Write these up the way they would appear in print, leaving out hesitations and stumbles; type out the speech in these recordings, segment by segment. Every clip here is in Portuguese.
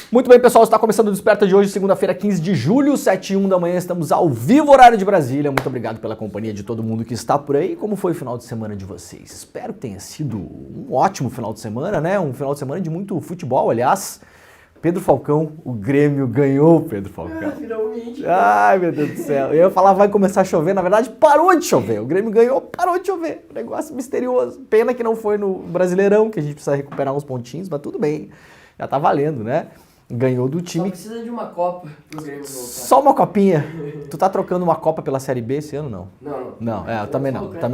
Muito bem, pessoal, está começando o Desperta de hoje, segunda-feira, 15 de julho, 7h01 da manhã, estamos ao vivo, horário de Brasília. Muito obrigado pela companhia de todo mundo que está por aí. Como foi o final de semana de vocês? Espero que tenha sido um ótimo final de semana, né? Um final de semana de muito futebol, aliás. Pedro Falcão, o Grêmio ganhou, Pedro Falcão. Finalmente. Ai, meu Deus do céu. Eu ia falar, vai começar a chover, na verdade parou de chover. O Grêmio ganhou, parou de chover. Negócio misterioso. Pena que não foi no Brasileirão, que a gente precisa recuperar uns pontinhos, mas tudo bem. Já tá valendo, né? Ganhou do time. Só precisa de uma Copa pro Grêmio voltar. Só uma copinha. Tu tá trocando uma Copa pela Série B esse ano, não? Não. Eu também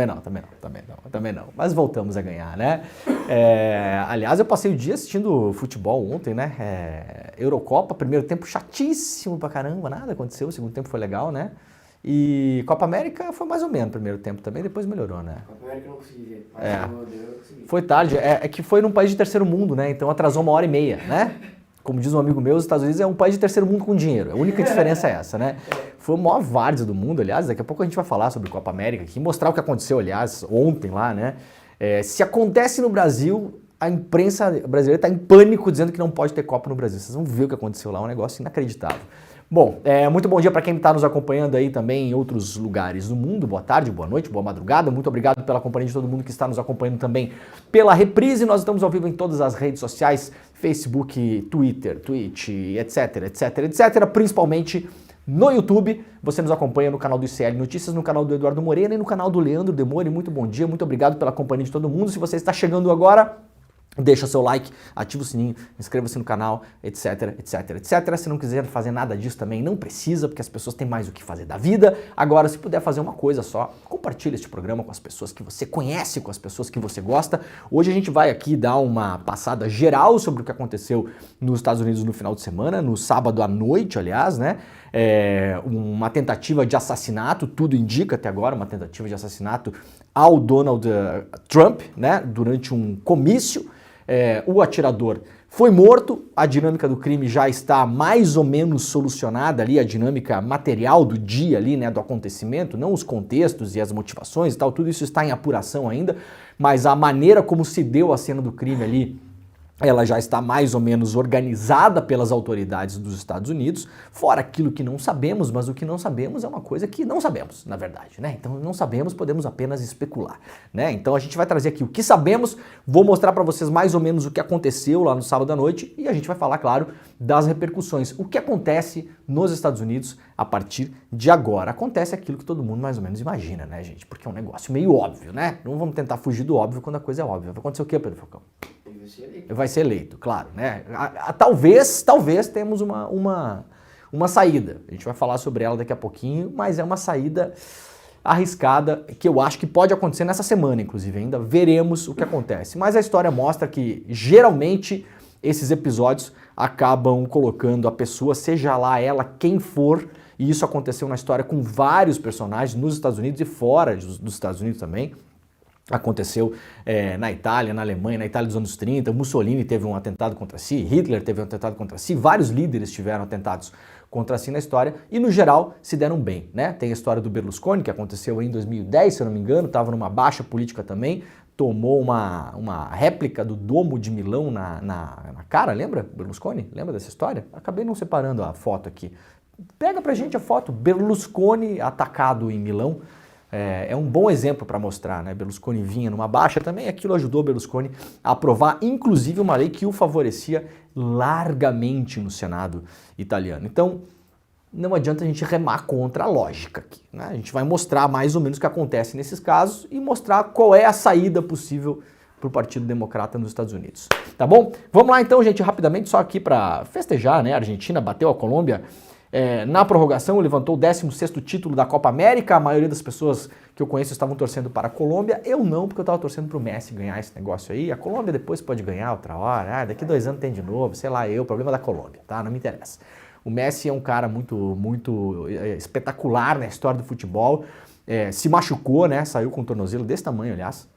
não. Mas voltamos a ganhar, né? Aliás, eu passei o dia assistindo futebol ontem, né? Eurocopa, primeiro tempo chatíssimo pra caramba, nada aconteceu, o segundo tempo foi legal, né? E Copa América foi mais ou menos primeiro tempo também, depois melhorou, né? Copa América eu não consegui ver, mas eu consegui. Foi tarde, é que foi num país de terceiro mundo, né? Então atrasou 1h30, né? Como diz um amigo meu, os Estados Unidos é um país de terceiro mundo com dinheiro. A única diferença é essa, né? Foi a maior várzea do mundo, aliás. Daqui a pouco a gente vai falar sobre Copa América aqui, mostrar o que aconteceu, aliás, ontem lá, né? Se acontece no Brasil, a imprensa brasileira está em pânico dizendo que não pode ter Copa no Brasil. Vocês vão ver o que aconteceu lá, é um negócio inacreditável. Bom, muito bom dia para quem está nos acompanhando aí também em outros lugares do mundo. Boa tarde, boa noite, boa madrugada. Muito obrigado pela companhia de todo mundo que está nos acompanhando também pela reprise. Nós estamos ao vivo em todas as redes sociais, Facebook, Twitter, Twitch, etc. Principalmente no YouTube. Você nos acompanha no canal do ICL Notícias, no canal do Eduardo Moreno e no canal do Leandro Demore. Muito bom dia, muito obrigado pela companhia de todo mundo. Se você está chegando agora, deixa seu like, ativa o sininho, inscreva-se no canal, etc. Se não quiser fazer nada disso também, não precisa, porque as pessoas têm mais o que fazer da vida. Agora, se puder fazer uma coisa só, compartilhe este programa com as pessoas que você conhece, com as pessoas que você gosta. Hoje a gente vai aqui dar uma passada geral sobre o que aconteceu nos Estados Unidos no final de semana, no sábado à noite, aliás, né? Uma tentativa de assassinato, tudo indica até agora, uma tentativa de assassinato ao Donald Trump, né? Durante um comício. O atirador foi morto, a dinâmica do crime já está mais ou menos solucionada ali, a dinâmica material do dia ali, né, do acontecimento, não os contextos e as motivações e tal, tudo isso está em apuração ainda, mas a maneira como se deu a cena do crime ali, ela já está mais ou menos organizada pelas autoridades dos Estados Unidos, fora aquilo que não sabemos, mas o que não sabemos é uma coisa que não sabemos, na verdade, né? Então não sabemos, podemos apenas especular, né? Então a gente vai trazer aqui o que sabemos, vou mostrar para vocês mais ou menos o que aconteceu lá no sábado à noite e a gente vai falar, claro, das repercussões, o que acontece nos Estados Unidos a partir de agora. Acontece aquilo que todo mundo mais ou menos imagina, né, gente? Porque é um negócio meio óbvio, né? Não vamos tentar fugir do óbvio quando a coisa é óbvia. Vai acontecer o quê, Pedro Falcão? Vai ser eleito, claro, né? Talvez temos uma saída. A gente vai falar sobre ela daqui a pouquinho, mas é uma saída arriscada que eu acho que pode acontecer nessa semana, inclusive. Ainda veremos o que acontece. Mas a história mostra que, geralmente, esses episódios acabam colocando a pessoa, seja lá ela quem for, e isso aconteceu na história com vários personagens nos Estados Unidos e fora dos Estados Unidos também. Aconteceu na Itália, na Alemanha, na Itália dos anos 30, Mussolini teve um atentado contra si, Hitler teve um atentado contra si, vários líderes tiveram atentados contra si na história e no geral se deram bem, né? Tem a história do Berlusconi que aconteceu em 2010, se eu não me engano, estava numa baixa política também, tomou uma réplica do Domo de Milão na cara, lembra, Berlusconi? Lembra dessa história? Acabei não separando a foto aqui. Pega pra gente a foto, Berlusconi atacado em Milão. É um bom exemplo para mostrar, né? Berlusconi vinha numa baixa também, aquilo ajudou Berlusconi a aprovar, inclusive, uma lei que o favorecia largamente no Senado italiano. Então, não adianta a gente remar contra a lógica aqui, né? A gente vai mostrar mais ou menos o que acontece nesses casos e mostrar qual é a saída possível para o Partido Democrata nos Estados Unidos. Tá bom? Vamos lá então, gente, rapidamente, só aqui para festejar, né? A Argentina bateu a Colômbia. Na prorrogação, levantou o 16º título da Copa América. A maioria das pessoas que eu conheço estavam torcendo para a Colômbia. Eu não, porque eu estava torcendo para o Messi ganhar esse negócio aí. A Colômbia depois pode ganhar outra hora. Daqui 2 anos tem de novo, sei lá o problema da Colômbia, tá? Não me interessa. O Messi é um cara muito espetacular na história do futebol. Se machucou, né? Saiu com um tornozelo desse tamanho, aliás.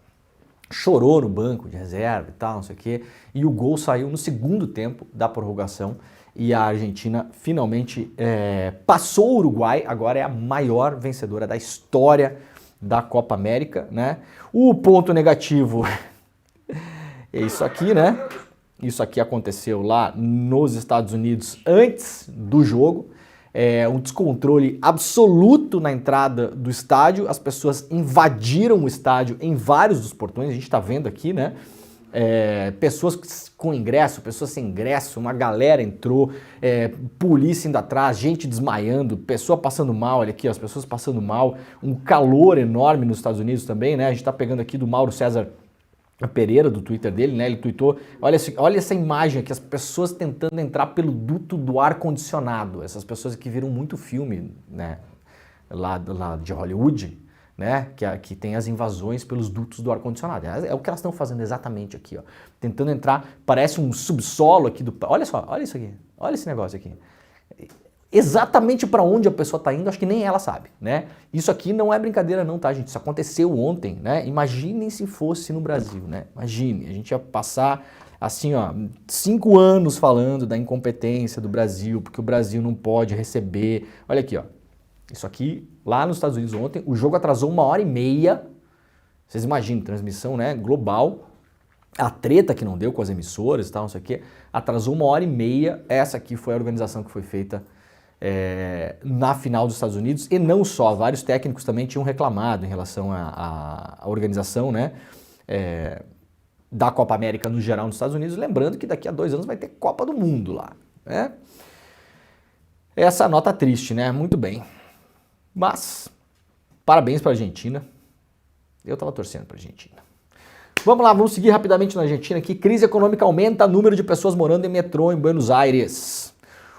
chorou no banco de reserva e tal, não sei o quê, e o gol saiu no segundo tempo da prorrogação e a Argentina finalmente passou o Uruguai, agora é a maior vencedora da história da Copa América, né? O ponto negativo é isso aqui, né? Isso aqui aconteceu lá nos Estados Unidos antes do jogo. Um descontrole absoluto na entrada do estádio. As pessoas invadiram o estádio em vários dos portões. A gente está vendo aqui, né? Pessoas com ingresso, pessoas sem ingresso, uma galera entrou, polícia indo atrás, gente desmaiando, pessoa passando mal, olha aqui, ó, as pessoas passando mal, um calor enorme nos Estados Unidos também, né? A gente está pegando aqui do Mauro César Pereira, do Twitter dele, né? Ele tweetou, olha essa imagem aqui, as pessoas tentando entrar pelo duto do ar-condicionado, essas pessoas que viram muito filme, né, lá de Hollywood, né, que tem as invasões pelos dutos do ar-condicionado. É o que elas estão fazendo exatamente aqui, ó, tentando entrar, parece um subsolo aqui olha só, olha isso aqui, olha esse negócio aqui. Exatamente para onde a pessoa está indo, acho que nem ela sabe, né? Isso aqui não é brincadeira não, tá, gente? Isso aconteceu ontem, né? Imaginem se fosse no Brasil, né? Imagine, a gente ia passar, assim, ó, 5 anos falando da incompetência do Brasil, porque o Brasil não pode receber. Olha aqui, ó. Isso aqui, lá nos Estados Unidos ontem, o jogo atrasou 1h30. Vocês imaginem, transmissão, né, global. A treta que não deu com as emissoras e tal, não sei o quê, atrasou 1h30. Essa aqui foi a organização que foi feita na final dos Estados Unidos, e não só, vários técnicos também tinham reclamado em relação à organização, né, da Copa América no geral nos Estados Unidos, lembrando que daqui a 2 anos vai ter Copa do Mundo lá, né? Essa nota triste, né? Muito bem, mas parabéns para a Argentina, eu tava torcendo para a Argentina. Vamos lá, vamos seguir rapidamente na Argentina aqui. Crise econômica aumenta o número de pessoas morando em metrô em Buenos Aires.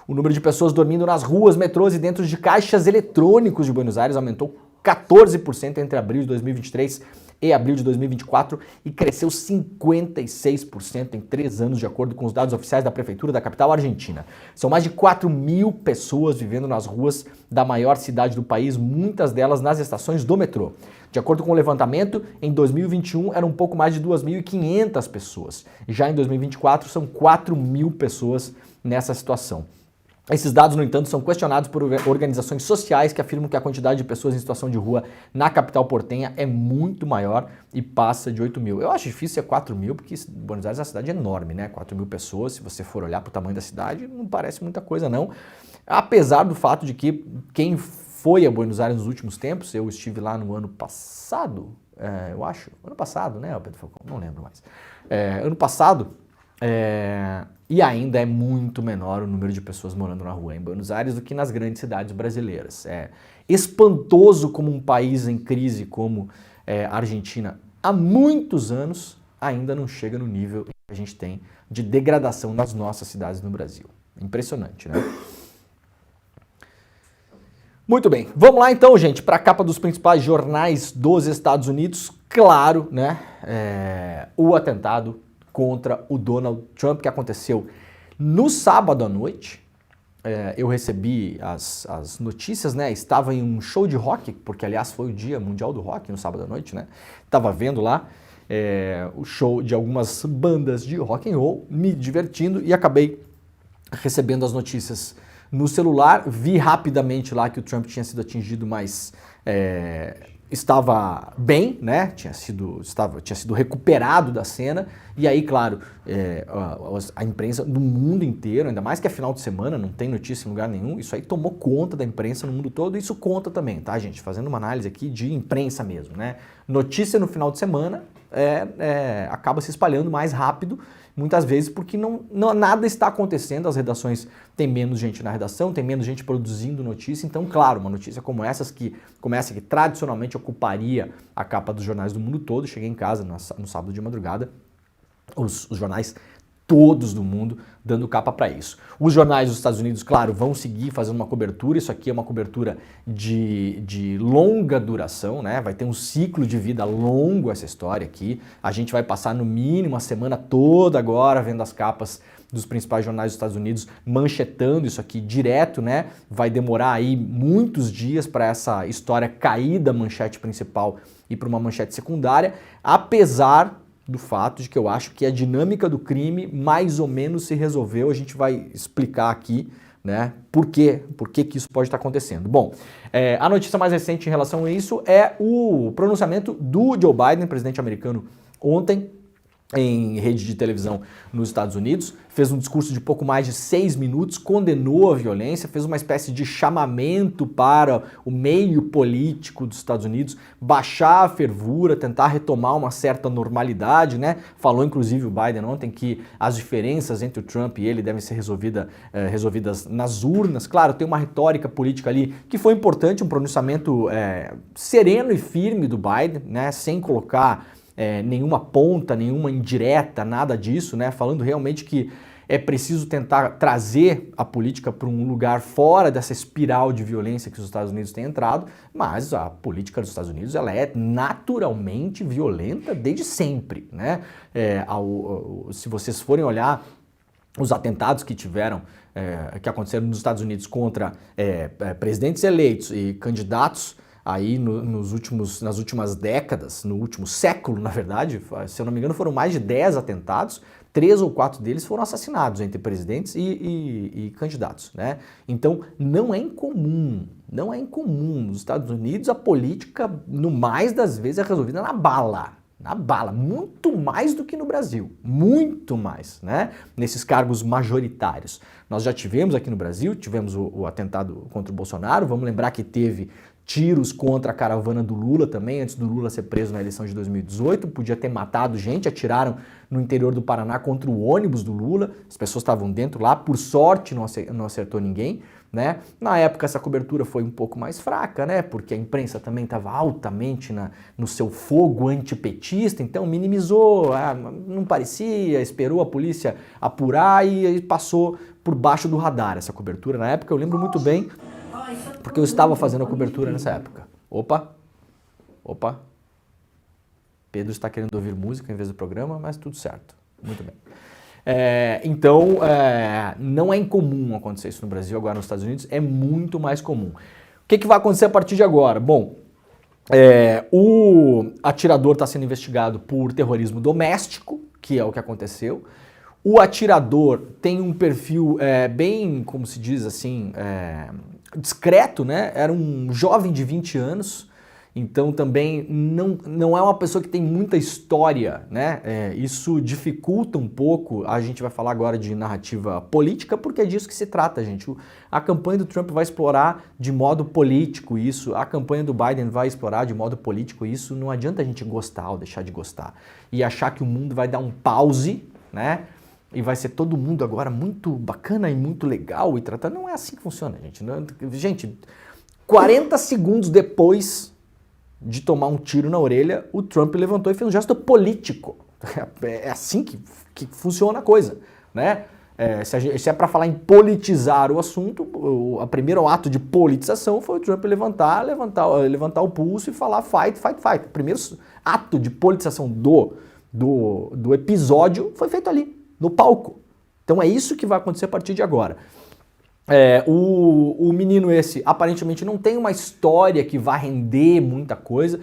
O número de pessoas dormindo nas ruas, metrôs e dentro de caixas eletrônicos de Buenos Aires aumentou 14% entre abril de 2023 e abril de 2024 e cresceu 56% em 3 anos, de acordo com os dados oficiais da Prefeitura da capital argentina. São mais de 4.000 pessoas vivendo nas ruas da maior cidade do país, muitas delas nas estações do metrô. De acordo com o levantamento, em 2021 eram um pouco mais de 2.500 pessoas. Já em 2024 são 4.000 pessoas nessa situação. Esses dados, no entanto, são questionados por organizações sociais que afirmam que a quantidade de pessoas em situação de rua na capital portenha é muito maior e passa de 8.000. Eu acho difícil ser 4.000, porque Buenos Aires é uma cidade enorme, né? 4.000 pessoas, se você for olhar para o tamanho da cidade, não parece muita coisa, não. Apesar do fato de que quem foi a Buenos Aires nos últimos tempos, eu estive lá no ano passado, eu acho, ano passado, né, Pedro Falcão? Não lembro mais. Ano passado... E ainda é muito menor o número de pessoas morando na rua em Buenos Aires do que nas grandes cidades brasileiras. É espantoso como um país em crise como a Argentina há muitos anos ainda não chega no nível que a gente tem de degradação nas nossas cidades no Brasil. Impressionante, né? Muito bem, vamos lá então, gente, para a capa dos principais jornais dos Estados Unidos. Claro, né? O atentado contra o Donald Trump, que aconteceu no sábado à noite. Eu recebi as notícias, né? Estava em um show de rock, porque aliás foi o Dia Mundial do Rock no sábado à noite, né? Estava vendo lá o show de algumas bandas de rock and roll, me divertindo, e acabei recebendo as notícias no celular. Vi rapidamente lá que o Trump tinha sido atingido, mas estava bem, né? Tinha sido recuperado da cena. E aí, claro, a imprensa do mundo inteiro, ainda mais que é final de semana, não tem notícia em lugar nenhum, isso aí tomou conta da imprensa no mundo todo. Isso conta também, tá, gente? Fazendo uma análise aqui de imprensa mesmo, né? Notícia no final de semana acaba se espalhando mais rápido, muitas vezes porque nada está acontecendo, as redações têm menos gente na redação, tem menos gente produzindo notícia. Então, claro, uma notícia como essa que tradicionalmente ocuparia a capa dos jornais do mundo todo, cheguei em casa no sábado de madrugada, os jornais todos do mundo dando capa para isso. Os jornais dos Estados Unidos, claro, vão seguir fazendo uma cobertura. Isso aqui é uma cobertura de longa duração, né? Vai ter um ciclo de vida longo essa história aqui. A gente vai passar no mínimo a semana toda agora vendo as capas dos principais jornais dos Estados Unidos manchetando isso aqui direto, né? Vai demorar aí muitos dias para essa história cair da manchete principal e para uma manchete secundária, apesar do fato de que eu acho que a dinâmica do crime mais ou menos se resolveu. A gente vai explicar aqui, né, por que isso pode estar acontecendo. Bom, a notícia mais recente em relação a isso é o pronunciamento do Joe Biden, presidente americano, ontem, em rede de televisão nos Estados Unidos, fez um discurso de pouco mais de 6 minutos, condenou a violência, fez uma espécie de chamamento para o meio político dos Estados Unidos baixar a fervura, tentar retomar uma certa normalidade, né? Falou inclusive o Biden ontem que as diferenças entre o Trump e ele devem ser resolvidas nas urnas. Claro, tem uma retórica política ali que foi importante, um pronunciamento sereno e firme do Biden, né? Sem colocar nenhuma ponta, nenhuma indireta, nada disso, né? Falando realmente que é preciso tentar trazer a política para um lugar fora dessa espiral de violência que os Estados Unidos têm entrado, mas a política dos Estados Unidos ela é naturalmente violenta desde sempre, né? Se vocês forem olhar os atentados que que aconteceram nos Estados Unidos contra presidentes eleitos e candidatos aí nas últimas décadas, no último século, na verdade, se eu não me engano, foram mais de 10 atentados, 3 ou 4 deles foram assassinados entre presidentes e candidatos, né? Então, não é incomum nos Estados Unidos a política, no mais das vezes, é resolvida na bala, muito mais do que no Brasil, muito mais, né? Nesses cargos majoritários. Nós já tivemos aqui no Brasil, tivemos o atentado contra o Bolsonaro, vamos lembrar que teve tiros contra a caravana do Lula também, antes do Lula ser preso na eleição de 2018, podia ter matado gente, atiraram no interior do Paraná contra o ônibus do Lula, as pessoas estavam dentro lá, por sorte não acertou ninguém, né? Na época essa cobertura foi um pouco mais fraca, né? Porque a imprensa também estava altamente no seu fogo antipetista, então minimizou, não parecia, esperou a polícia apurar e passou por baixo do radar essa cobertura. Na época eu lembro muito bem, porque eu estava fazendo a cobertura nessa época. Opa. Pedro está querendo ouvir música em vez do programa, mas tudo certo. Muito bem. Então, não é incomum acontecer isso no Brasil, agora nos Estados Unidos é muito mais comum. O que vai acontecer a partir de agora? Bom, o atirador está sendo investigado por terrorismo doméstico, que é o que aconteceu. O atirador tem um perfil bem, como se diz assim, discreto, né? Era um jovem de 20 anos, então também não é uma pessoa que tem muita história, né? Isso dificulta um pouco, a gente vai falar agora de narrativa política, porque é disso que se trata, gente. A campanha do Trump vai explorar de modo político isso, a campanha do Biden vai explorar de modo político isso, não adianta a gente gostar ou deixar de gostar e achar que o mundo vai dar um pause, né? E vai ser todo mundo agora muito bacana e muito legal e tratar. Não é assim que funciona, gente. Gente, 40 segundos depois de tomar um tiro na orelha, o Trump levantou e fez um gesto político. É assim que funciona a coisa, né? Se é para falar em politizar o assunto, o primeiro ato de politização foi o Trump levantar o pulso e falar fight, fight, fight. O primeiro ato de politização do episódio foi feito ali, no palco. Então é isso que vai acontecer a partir de agora. O menino esse aparentemente não tem uma história que vá render muita coisa.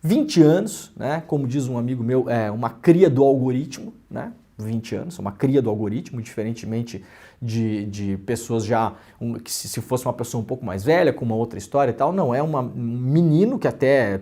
20 anos, né? Como diz um amigo meu, uma cria do algoritmo, né? 20 anos, uma cria do algoritmo, diferentemente de pessoas que se fosse uma pessoa um pouco mais velha, com uma outra história e tal, não, é um menino que até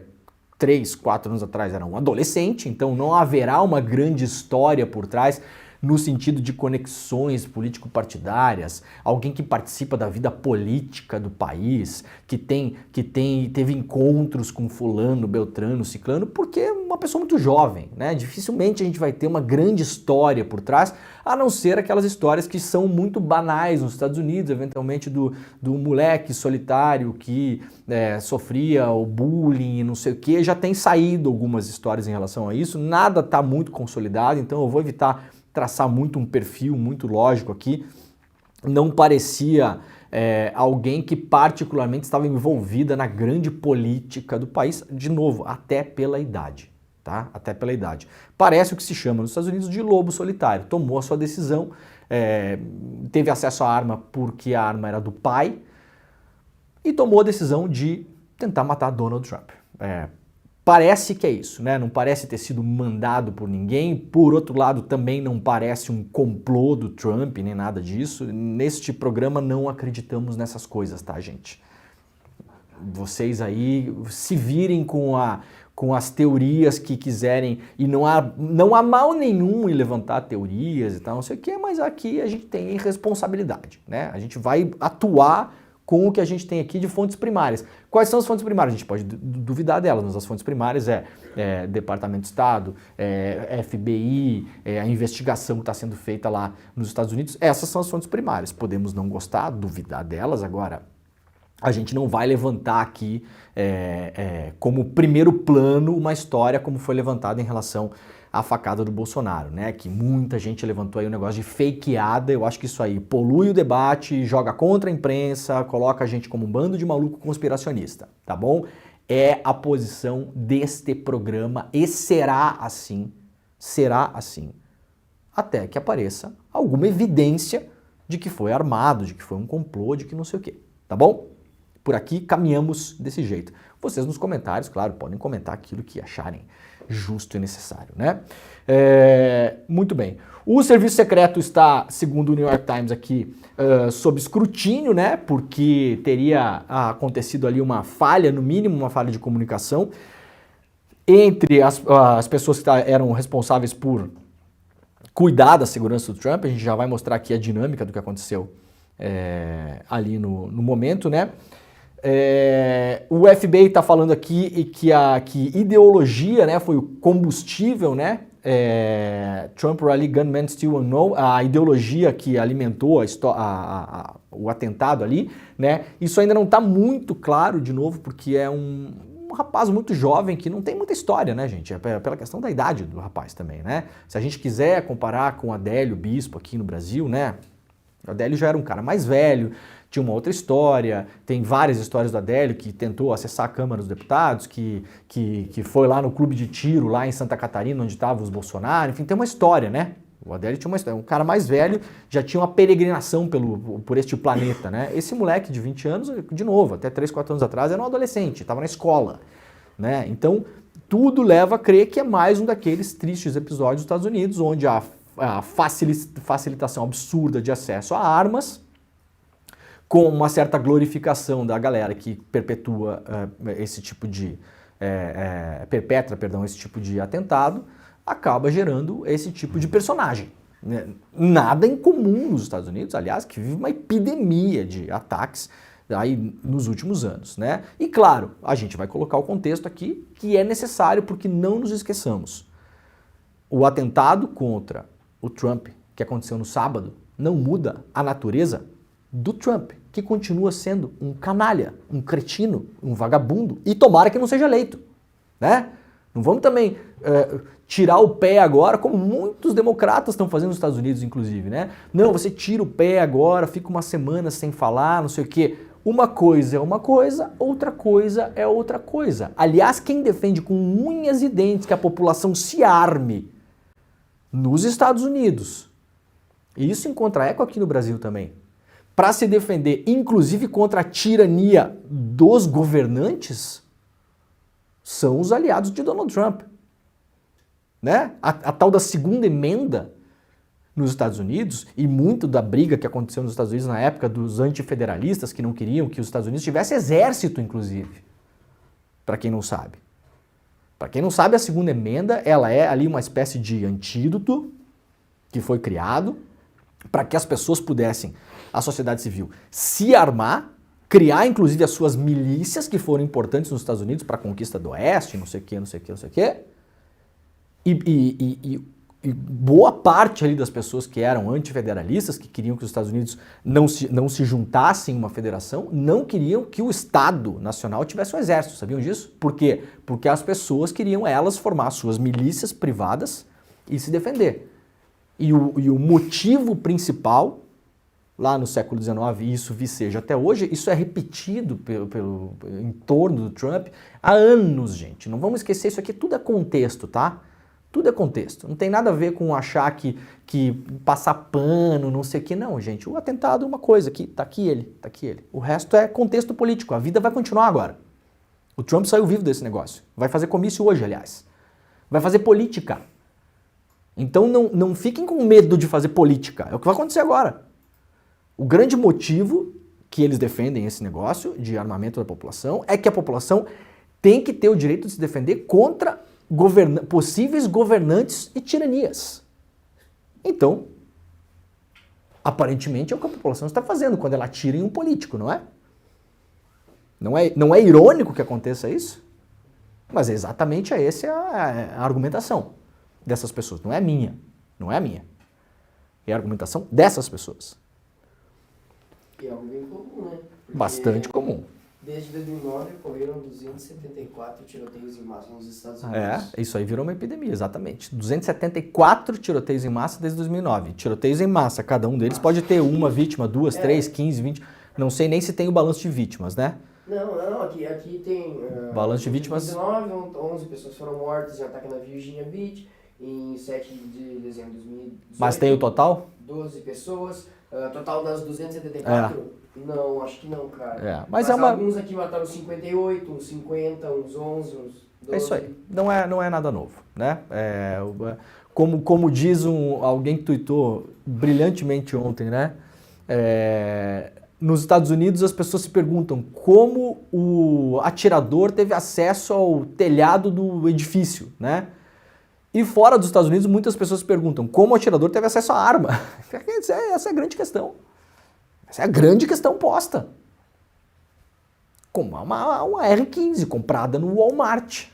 3, 4 anos atrás era um adolescente, então não haverá uma grande história por trás, no sentido de conexões político-partidárias, alguém que participa da vida política do país, que teve encontros com fulano, beltrano, ciclano, porque é uma pessoa muito jovem, né? Dificilmente a gente vai ter uma grande história por trás, a não ser aquelas histórias que são muito banais nos Estados Unidos, eventualmente do moleque solitário que sofria o bullying e não sei o que. Já tem saído algumas histórias em relação a isso, nada está muito consolidado, então eu vou evitar traçar muito um perfil muito lógico aqui. Não parecia alguém que particularmente estava envolvida na grande política do país, de novo, até pela idade, tá? Até pela idade. Parece o que se chama nos Estados Unidos de lobo solitário. Tomou a sua decisão, teve acesso à arma porque a arma era do pai e tomou a decisão de tentar matar Donald Trump. Parece que é isso, né? Não parece ter sido mandado por ninguém. Por outro lado, também não parece um complô do Trump, nem nada disso. Neste programa não acreditamos nessas coisas, tá, gente? Vocês aí se virem com as teorias que quiserem, e não há mal nenhum em levantar teorias e tal, não sei o quê, mas aqui a gente tem responsabilidade, né? A gente vai atuar com o que a gente tem aqui de fontes primárias. Quais são as fontes primárias? A gente pode duvidar delas, mas as fontes primárias Departamento de Estado, FBI, a investigação que está sendo feita lá nos Estados Unidos. Essas são as fontes primárias. Podemos não gostar, duvidar delas. Agora, a gente não vai levantar aqui como primeiro plano uma história como foi levantada em relação à facada do Bolsonaro, né? Que muita gente levantou aí um negócio de fakeada. Eu acho que isso aí polui o debate, joga contra a imprensa, coloca a gente como um bando de maluco conspiracionista, tá bom? É a posição deste programa e será assim, até que apareça alguma evidência de que foi armado, de que foi um complô, de que não sei o quê, tá bom? Por aqui caminhamos desse jeito. Vocês nos comentários, claro, podem comentar aquilo que acharem justo e necessário, né? Muito bem. O serviço secreto está, segundo o New York Times aqui, sob escrutínio, né? Porque teria acontecido ali uma falha, no mínimo uma falha de comunicação entre as pessoas que eram responsáveis por cuidar da segurança do Trump. A gente já vai mostrar aqui a dinâmica do que aconteceu ali no momento, né? O FBI está falando aqui que ideologia, né, foi o combustível, né? Trump Rally Gunman Still Unknown, a ideologia que alimentou o atentado ali, né? Isso ainda não está muito claro, de novo, porque é um rapaz muito jovem que não tem muita história, né, gente? É pela questão da idade do rapaz também, né? Se a gente quiser comparar com o Adélio Bispo aqui no Brasil, né? O Adélio já era um cara mais velho, tinha uma outra história, tem várias histórias do Adélio que tentou acessar a Câmara dos Deputados, que foi lá no clube de tiro, lá em Santa Catarina, onde estavam os Bolsonaro, enfim, tem uma história, né? O Adélio tinha uma história, um cara mais velho, já tinha uma peregrinação por este planeta, né? Esse moleque de 20 anos, de novo, até 3, 4 anos atrás, era um adolescente, estava na escola, né? Então, tudo leva a crer que é mais um daqueles tristes episódios dos Estados Unidos, onde a facilitação absurda de acesso a armas, com uma certa glorificação da galera que perpetua esse tipo de esse tipo de atentado, acaba gerando esse tipo de personagem, né? Nada em comum nos Estados Unidos, aliás, que vive uma epidemia de ataques aí nos últimos anos, né? E claro, a gente vai colocar o contexto aqui que é necessário, porque não nos esqueçamos. O atentado contra o Trump, que aconteceu no sábado, não muda a natureza do Trump, que continua sendo um canalha, um cretino, um vagabundo, e tomara que não seja eleito, né? Não vamos também tirar o pé agora, como muitos democratas estão fazendo nos Estados Unidos, inclusive, né? Não, você tira o pé agora, fica uma semana sem falar, não sei o quê. Uma coisa é uma coisa, outra coisa é outra coisa. Aliás, quem defende com unhas e dentes que a população se arme nos Estados Unidos, e isso encontra eco aqui no Brasil também, para se defender, inclusive contra a tirania dos governantes, são os aliados de Donald Trump, né? A tal da segunda emenda nos Estados Unidos, e muito da briga que aconteceu nos Estados Unidos na época dos antifederalistas, que não queriam que os Estados Unidos tivesse exército, inclusive, para quem não sabe. Para quem não sabe, a segunda emenda, ela é ali uma espécie de antídoto que foi criado para que as pessoas pudessem, a sociedade civil, se armar, criar inclusive as suas milícias, que foram importantes nos Estados Unidos para a conquista do Oeste, não sei o quê, não sei o quê, não sei o quê. E boa parte ali das pessoas que eram antifederalistas, que queriam que os Estados Unidos não se juntassem em uma federação, não queriam que o Estado Nacional tivesse um exército, sabiam disso? Por quê? Porque as pessoas queriam elas formar suas milícias privadas e se defender. E o motivo principal lá no século XIX e isso viceja até hoje, isso é repetido pelo entorno do Trump há anos, gente. Não vamos esquecer, isso aqui tudo é contexto, tá? Tudo é contexto. Não tem nada a ver com achar que passar pano, não sei o que. Não, gente. O atentado é uma coisa, tá aqui ele. O resto é contexto político. A vida vai continuar agora. O Trump saiu vivo desse negócio. Vai fazer comício hoje, aliás. Vai fazer política. Então não fiquem com medo de fazer política. É o que vai acontecer agora. O grande motivo que eles defendem esse negócio de armamento da população é que a população tem que ter o direito de se defender contra possíveis governantes e tiranias. Então, aparentemente é o que a população está fazendo quando ela atira em um político, não é? Não é irônico que aconteça isso? Mas exatamente essa é a argumentação dessas pessoas. Não é a minha. Não é a minha. É a argumentação dessas pessoas. E é algo bem comum, né? Porque bastante comum. Desde 2009 ocorreram 274 tiroteios em massa nos Estados Unidos. Isso aí virou uma epidemia, exatamente. 274 tiroteios em massa desde 2009. Tiroteios em massa, cada um deles pode ter uma vítima, 2, 3, 15, 20. Não sei nem se tem o balanço de vítimas, né? Não, aqui tem... balanço de vítimas... Em 2019, 11 pessoas foram mortas em ataque na Virginia Beach. Em 7 de dezembro de 2018... Mas tem o total? 12 pessoas. Total das 274? Não, acho que não, cara. Mas alguns aqui mataram 58, uns 50, uns 11, uns 12. É isso aí. Não é nada novo, né? Como diz alguém que tuitou brilhantemente ontem, né? Nos Estados Unidos as pessoas se perguntam como o atirador teve acesso ao telhado do edifício, né? E fora dos Estados Unidos, muitas pessoas se perguntam como o atirador teve acesso à arma. Essa é a grande questão. Essa é a grande questão posta. Como uma R15 comprada no Walmart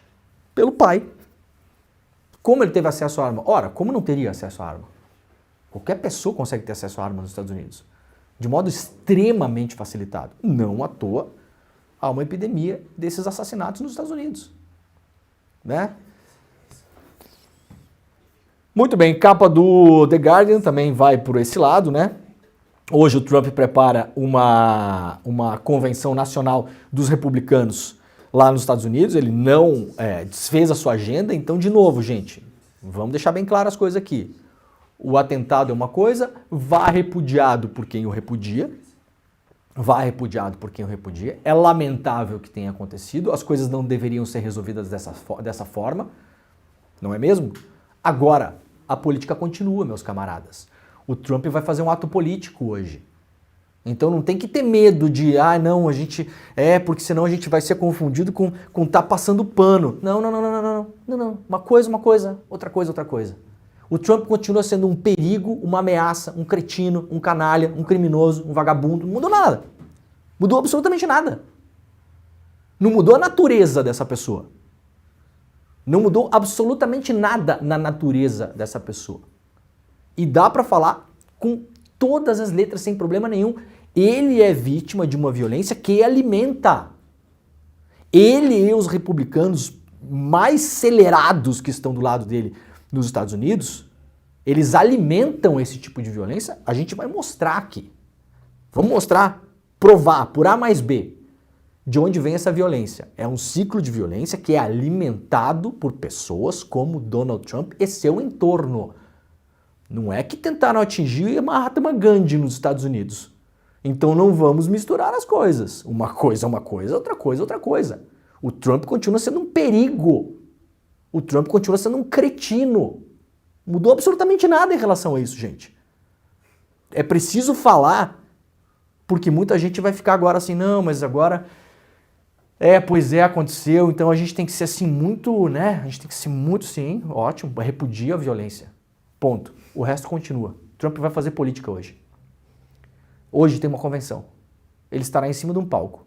pelo pai. Como ele teve acesso à arma? Ora, como não teria acesso à arma? Qualquer pessoa consegue ter acesso à arma nos Estados Unidos. De modo extremamente facilitado. Não à toa há uma epidemia desses assassinatos nos Estados Unidos. Né? Muito bem, capa do The Guardian também vai por esse lado, né? Hoje o Trump prepara uma convenção nacional dos republicanos lá nos Estados Unidos. Ele não desfez a sua agenda, então, de novo, gente, vamos deixar bem claras as coisas aqui. O atentado é uma coisa, vá repudiado por quem o repudia. É lamentável que tenha acontecido, as coisas não deveriam ser resolvidas dessa forma, não é mesmo? Agora, a política continua, meus camaradas. O Trump vai fazer um ato político hoje. Então não tem que ter medo de, não, porque senão a gente vai ser confundido com tá passando pano. Não. Uma coisa, outra coisa. O Trump continua sendo um perigo, uma ameaça, um cretino, um canalha, um criminoso, um vagabundo. Não mudou nada. Mudou absolutamente nada. Não mudou a natureza dessa pessoa. Não mudou absolutamente nada na natureza dessa pessoa. E dá para falar com todas as letras sem problema nenhum. Ele é vítima de uma violência que alimenta. Ele e os republicanos mais acelerados que estão do lado dele nos Estados Unidos, eles alimentam esse tipo de violência. A gente vai mostrar aqui. Vamos mostrar, provar, por A mais B, de onde vem essa violência. É um ciclo de violência que é alimentado por pessoas como Donald Trump e seu entorno. Não é que tentaram atingir Mahatma Gandhi nos Estados Unidos. Então não vamos misturar as coisas. Uma coisa é uma coisa, outra coisa é outra coisa. O Trump continua sendo um perigo. O Trump continua sendo um cretino. Mudou absolutamente nada em relação a isso, gente. É preciso falar, porque muita gente vai ficar agora assim, não, mas agora... aconteceu, então a gente tem que ser assim muito, né? A gente tem que ser muito, sim, ótimo, repudia a violência. Ponto. O resto continua. Trump vai fazer política hoje. Hoje tem uma convenção. Ele estará em cima de um palco,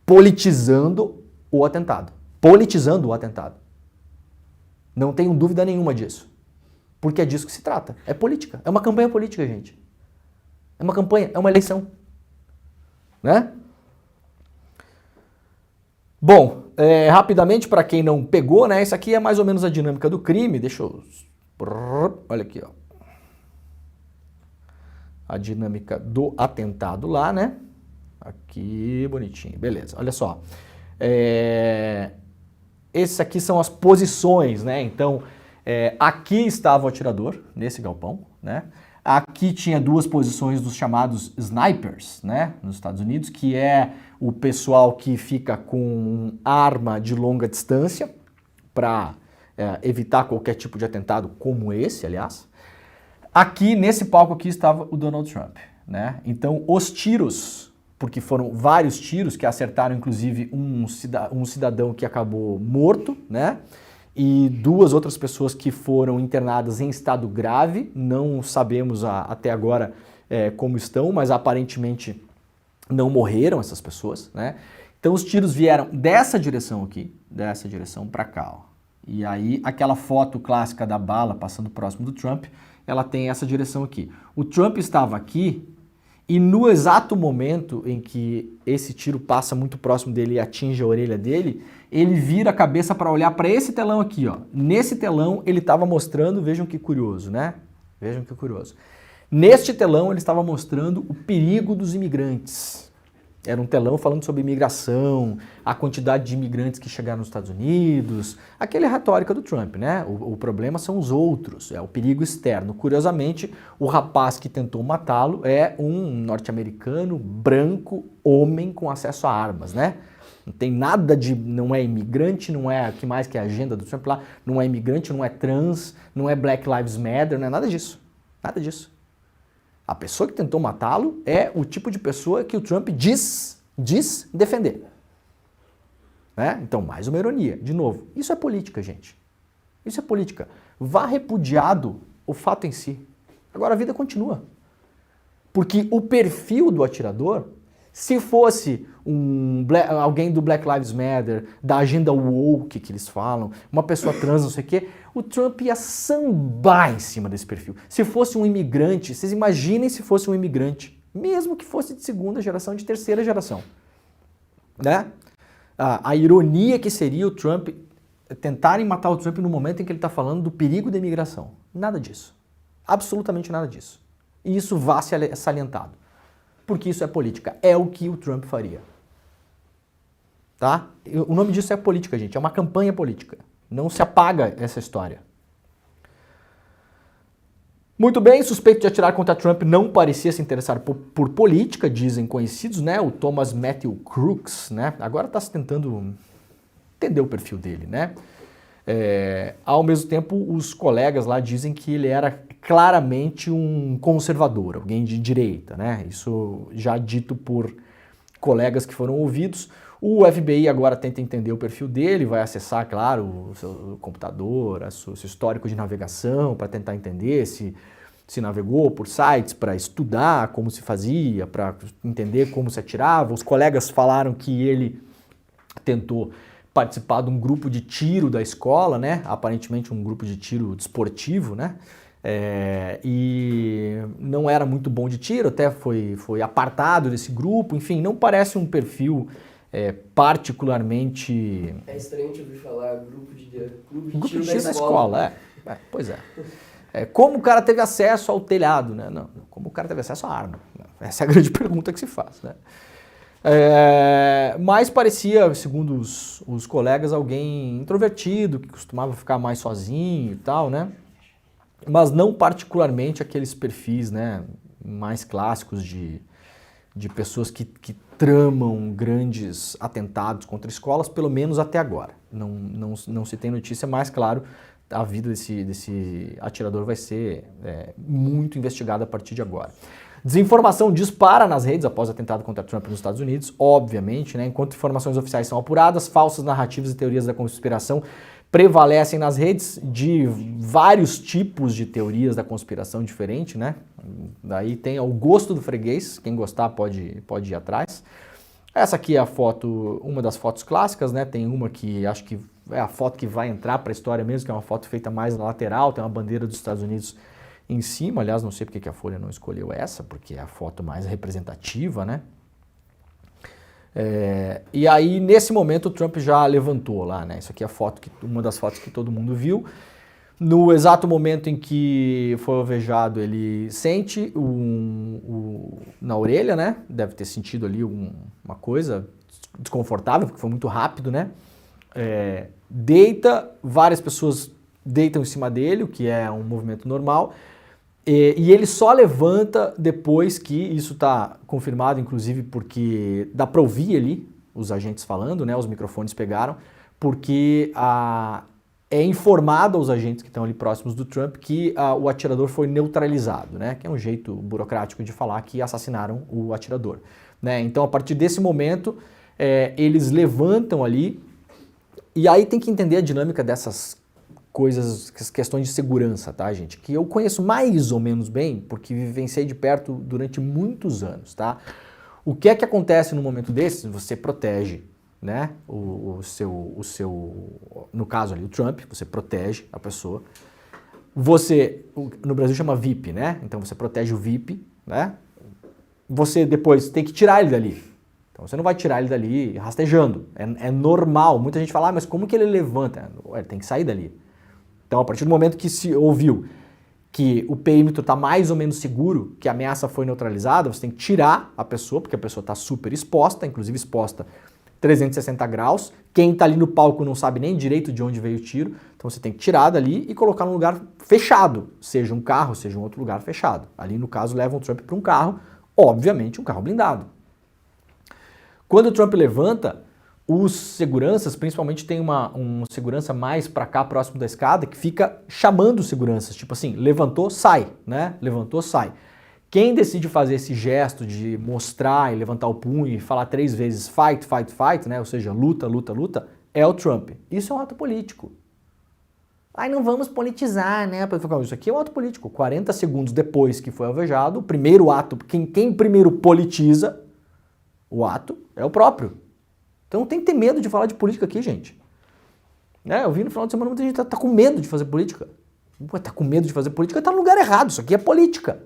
politizando o atentado. Não tenho dúvida nenhuma disso. Porque é disso que se trata. É política. É uma campanha política, gente. É uma campanha, é uma eleição. Né? Bom, rapidamente, para quem não pegou, né? Isso aqui é mais ou menos a dinâmica do crime. Deixa eu... Olha aqui, ó. a dinâmica do atentado lá, né? Aqui, bonitinho, beleza, olha só. Esses aqui são as posições, né? Então, aqui estava o atirador, nesse galpão, né? Aqui tinha duas posições dos chamados snipers, né? Nos Estados Unidos, que é o pessoal que fica com arma de longa distância para evitar qualquer tipo de atentado como esse, aliás. Aqui, nesse palco aqui, estava o Donald Trump, né? Então, os tiros, porque foram vários tiros que acertaram, inclusive, um cidadão que acabou morto, né? E duas outras pessoas que foram internadas em estado grave, não sabemos até agora como estão, mas aparentemente não morreram essas pessoas, né? Então os tiros vieram dessa direção aqui, dessa direção para cá, ó. E aí aquela foto clássica da bala passando próximo do Trump, ela tem essa direção aqui. O Trump estava aqui e no exato momento em que esse tiro passa muito próximo dele e atinge a orelha dele, ele vira a cabeça para olhar para esse telão aqui, ó. Nesse telão ele estava mostrando, vejam que curioso, né? Vejam que curioso. Neste telão ele estava mostrando o perigo dos imigrantes. Era um telão falando sobre imigração, a quantidade de imigrantes que chegaram nos Estados Unidos, aquela retórica do Trump, né? O problema são os outros, é o perigo externo. Curiosamente, o rapaz que tentou matá-lo é um norte-americano, branco, homem com acesso a armas, né? Não tem nada de, não é imigrante, não é, o que mais que é a agenda do Trump lá, não é imigrante, não é trans, não é Black Lives Matter, não é nada disso, nada disso. A pessoa que tentou matá-lo é o tipo de pessoa que o Trump diz defender. Né? Então, mais uma ironia. De novo, isso é política, gente. Isso é política. Vá repudiado o fato em si. Agora a vida continua. Porque o perfil do atirador, se fosse alguém do Black Lives Matter, da agenda woke que eles falam, uma pessoa trans, não sei o quê, o Trump ia sambar em cima desse perfil. Se fosse um imigrante, vocês imaginem se fosse um imigrante, mesmo que fosse de segunda geração, de terceira geração. Né? A ironia que seria o Trump, tentarem matar o Trump no momento em que ele está falando do perigo da imigração. Nada disso. Absolutamente nada disso. E isso vá ser salientado. Porque isso é política. É o que o Trump faria. Tá? O nome disso é política, gente. É uma campanha política. Não se apaga essa história. Muito bem, suspeito de atirar contra Trump não parecia se interessar por política, dizem conhecidos, né? O Thomas Matthew Crooks, né? Agora está se tentando entender o perfil dele, né? Ao mesmo tempo, os colegas lá dizem que ele era claramente um conservador, alguém de direita, né? Isso já dito por colegas que foram ouvidos. O FBI agora tenta entender o perfil dele, vai acessar, claro, o seu computador, o seu histórico de navegação, para tentar entender se navegou por sites, para estudar como se fazia, para entender como se atirava. Os colegas falaram que ele tentou participar de um grupo de tiro da escola, né? Aparentemente um grupo de tiro desportivo, né? E não era muito bom de tiro, até foi apartado desse grupo, enfim, não parece um perfil particularmente... É estranho te ouvir falar grupo de tiro na escola. Pois é. Como o cara teve acesso ao telhado, né? Não, como o cara teve acesso à arma? Essa é a grande pergunta que se faz, né? Mas parecia, segundo os colegas, alguém introvertido, que costumava ficar mais sozinho e tal, né? Mas não particularmente aqueles perfis, né, mais clássicos de pessoas que tramam grandes atentados contra escolas, pelo menos até agora. Não se tem notícia, mas claro, a vida desse atirador vai ser muito investigada a partir de agora. Desinformação dispara nas redes após o atentado contra Trump nos Estados Unidos, obviamente, né? Enquanto informações oficiais são apuradas, falsas narrativas e teorias da conspiração prevalecem nas redes, de vários tipos de teorias da conspiração diferente, né? Daí tem o gosto do freguês, quem gostar pode ir atrás. Essa aqui é a foto, uma das fotos clássicas, né? Tem uma que acho que é a foto que vai entrar para a história mesmo, que é uma foto feita mais na lateral, tem uma bandeira dos Estados Unidos em cima. Aliás, não sei porque que a Folha não escolheu essa, porque é a foto mais representativa, né? E aí, nesse momento, o Trump já levantou lá, né? Isso aqui é a foto uma das fotos que todo mundo viu. No exato momento em que foi alvejado, ele sente na orelha, né? Deve ter sentido ali uma coisa desconfortável, porque foi muito rápido, né? Deita, várias pessoas deitam em cima dele, o que é um movimento normal, e ele só levanta depois que, isso está confirmado, inclusive, porque dá para ouvir ali os agentes falando, né? Os microfones pegaram, porque é informado aos agentes que estão ali próximos do Trump que o atirador foi neutralizado, né? Que é um jeito burocrático de falar que assassinaram o atirador, né? Então, a partir desse momento, eles levantam ali, e aí tem que entender a dinâmica dessas coisas, questões de segurança, tá, gente? Que eu conheço mais ou menos bem, porque vivenciei de perto durante muitos anos, tá? O que é que acontece no momento desses? Você protege, né, o seu, no caso ali, o Trump, você protege a pessoa. No Brasil chama VIP, né? Então você protege o VIP, né? Você depois tem que tirar ele dali. Então você não vai tirar ele dali rastejando. É normal. Muita gente fala, mas como que ele levanta? Ele tem que sair dali. Então, a partir do momento que se ouviu que o perímetro está mais ou menos seguro, que a ameaça foi neutralizada, você tem que tirar a pessoa, porque a pessoa está super exposta, inclusive exposta 360 graus. Quem está ali no palco não sabe nem direito de onde veio o tiro, então você tem que tirar dali e colocar num lugar fechado, seja um carro, seja um outro lugar fechado. Ali, no caso, levam o Trump para um carro, obviamente um carro blindado. Quando o Trump levanta, os seguranças, principalmente tem uma segurança mais para cá, próximo da escada, que fica chamando os seguranças, tipo assim, levantou, sai, né? Levantou, sai. Quem decide fazer esse gesto de mostrar e levantar o punho e falar 3 vezes fight, fight, fight, né? Ou seja, luta, luta, luta, é o Trump. Isso é um ato político. Ai, não vamos politizar, né? Isso aqui é um ato político. 40 segundos depois que foi alvejado, o primeiro ato, quem primeiro politiza o ato é o próprio. Então não tem que ter medo de falar de política aqui, gente. Eu vi no final de semana muita gente tá com medo de fazer política. Tá com medo de fazer política, tá no lugar errado. Isso aqui é política.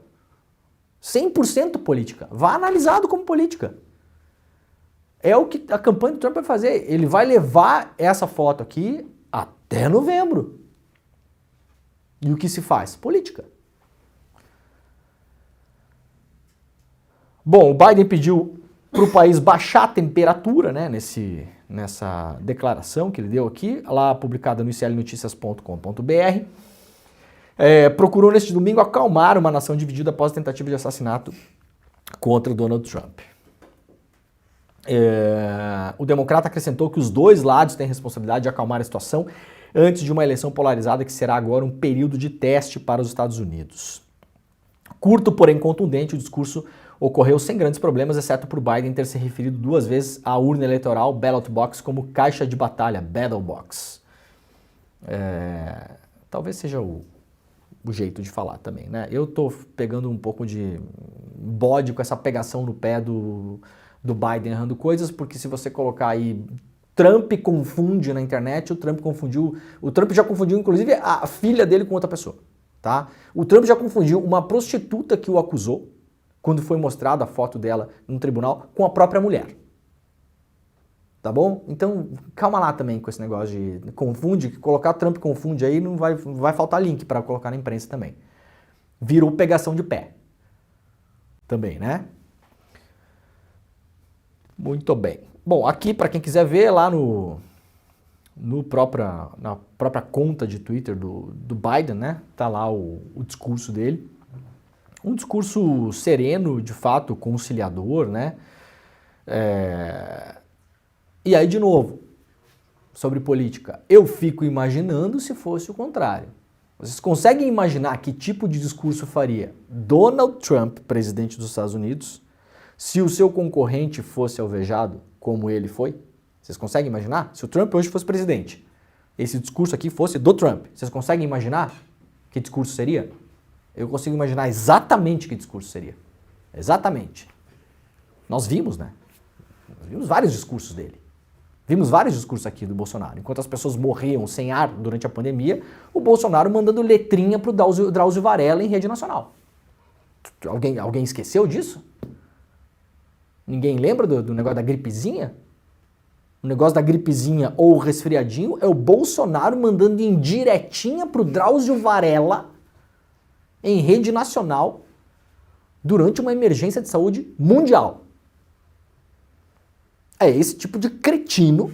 100% política. Vá analisado como política. É o que a campanha do Trump vai fazer. Ele vai levar essa foto aqui até novembro. E o que se faz? Política. Bom, o Biden pediu para o país baixar a temperatura, né, nessa declaração que ele deu aqui, lá publicada no iclnoticias.com.br. Procurou neste domingo acalmar uma nação dividida após a tentativa de assassinato contra Donald Trump. O democrata acrescentou que os dois lados têm responsabilidade de acalmar a situação antes de uma eleição polarizada que será agora um período de teste para os Estados Unidos. Curto, porém contundente, o discurso ocorreu sem grandes problemas, exceto por Biden ter se referido 2 vezes à urna eleitoral ballot box como caixa de batalha, battle box. Talvez seja o jeito de falar também, né? Eu tô pegando um pouco de bode com essa pegação no pé do Biden errando coisas, porque se você colocar aí Trump confunde na internet, o Trump já confundiu inclusive a filha dele com outra pessoa, tá? O Trump já confundiu uma prostituta que o acusou, quando foi mostrada a foto dela no tribunal, com a própria mulher. Tá bom? Então, calma lá também com esse negócio de confunde, colocar Trump confunde aí, não vai faltar link para colocar na imprensa também. Virou pegação de pé. Também, né? Muito bem. Bom, aqui para quem quiser ver, lá na própria conta de Twitter do Biden, né? Tá lá o discurso dele. Um discurso sereno, de fato, conciliador, né? E aí, de novo, sobre política, eu fico imaginando se fosse o contrário. Vocês conseguem imaginar que tipo de discurso faria Donald Trump, presidente dos Estados Unidos, se o seu concorrente fosse alvejado como ele foi? Vocês conseguem imaginar? Se o Trump hoje fosse presidente, esse discurso aqui fosse do Trump, vocês conseguem imaginar que discurso seria? Eu consigo imaginar exatamente que discurso seria. Exatamente. Nós vimos, né? Nós vimos vários discursos dele. Vimos vários discursos aqui do Bolsonaro. Enquanto as pessoas morriam sem ar durante a pandemia, o Bolsonaro mandando letrinha pro Drauzio Varela em rede nacional. Alguém esqueceu disso? Ninguém lembra do negócio da gripezinha? o negócio da gripezinha ou o resfriadinho é o Bolsonaro mandando indiretinha pro Drauzio Varela em rede nacional durante uma emergência de saúde mundial. É esse tipo de cretino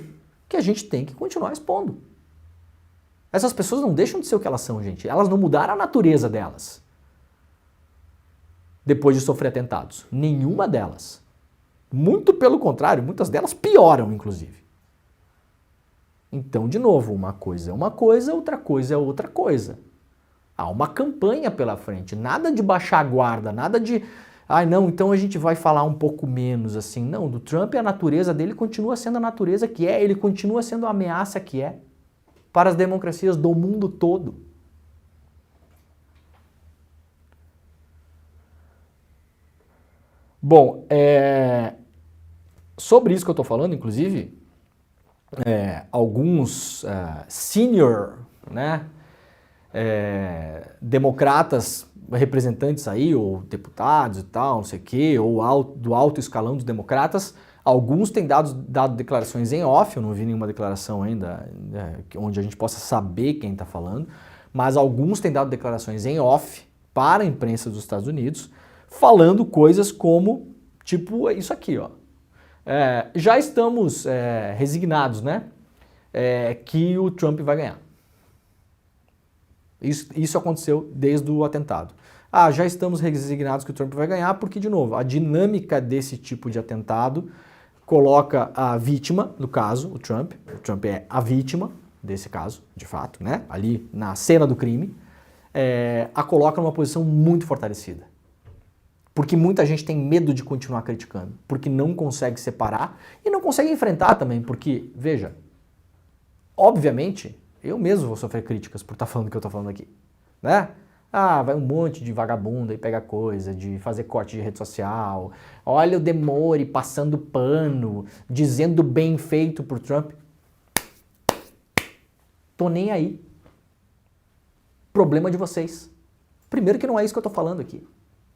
que a gente tem que continuar expondo. Essas pessoas não deixam de ser o que elas são, gente. Elas não mudaram a natureza delas depois de sofrer atentados. Nenhuma delas. Muito pelo contrário, muitas delas pioram, inclusive. Então, de novo, uma coisa é uma coisa, outra coisa é outra coisa. Há uma campanha pela frente, nada de baixar a guarda, nada de... Ai, não, então a gente vai falar um pouco menos assim. Não, do Trump a natureza dele continua sendo a natureza que é, ele continua sendo a ameaça que é para as democracias do mundo todo. Bom, sobre isso que eu estou falando, inclusive, alguns senior, né, democratas, representantes aí, ou deputados e tal, não sei o quê, ou do alto escalão dos democratas, alguns têm dado declarações em off, eu não vi nenhuma declaração ainda onde a gente possa saber quem está falando, mas alguns têm dado declarações em off para a imprensa dos Estados Unidos, falando coisas como, tipo, isso aqui, ó. Já estamos resignados, né, que o Trump vai ganhar. Isso aconteceu desde o atentado. Já estamos resignados que o Trump vai ganhar porque, de novo, a dinâmica desse tipo de atentado coloca a vítima, no caso, o Trump é a vítima desse caso, de fato, né, ali na cena do crime, a coloca numa posição muito fortalecida. Porque muita gente tem medo de continuar criticando, porque não consegue separar e não consegue enfrentar também, porque, veja, obviamente, eu mesmo vou sofrer críticas por estar falando o que eu estou falando aqui, né? Vai um monte de vagabundo aí pegar coisa, de fazer corte de rede social, olha o Demore passando pano, dizendo bem feito por Trump. Tô nem aí. Problema de vocês. Primeiro que não é isso que eu estou falando aqui.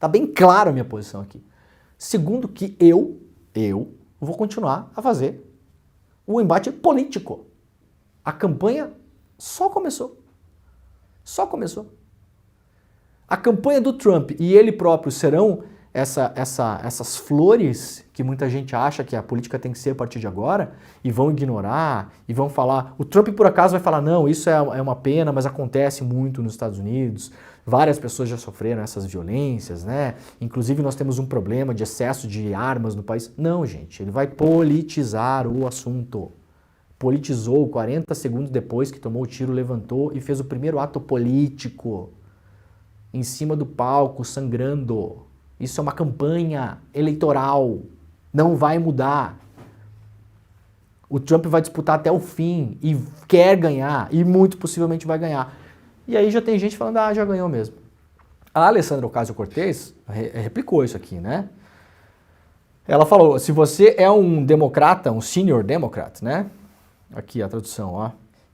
Tá bem claro a minha posição aqui. Segundo que eu vou continuar a fazer o embate político. A campanha só começou. Só começou. A campanha do Trump e ele próprio serão essas flores que muita gente acha que a política tem que ser a partir de agora e vão ignorar e vão falar... O Trump, por acaso, vai falar, não, isso é uma pena, mas acontece muito nos Estados Unidos. Várias pessoas já sofreram essas violências, né? Inclusive, nós temos um problema de excesso de armas no país. Não, gente, ele vai politizar o assunto. Politizou 40 segundos depois que tomou o tiro, levantou e fez o primeiro ato político em cima do palco, sangrando. Isso é uma campanha eleitoral. Não vai mudar. O Trump vai disputar até o fim e quer ganhar e muito possivelmente vai ganhar. E aí já tem gente falando, já ganhou mesmo. A Alessandra Ocasio-Cortez replicou isso aqui, né? Ela falou, se você é um democrata, um senior democrat, né? Aqui a tradução, ó.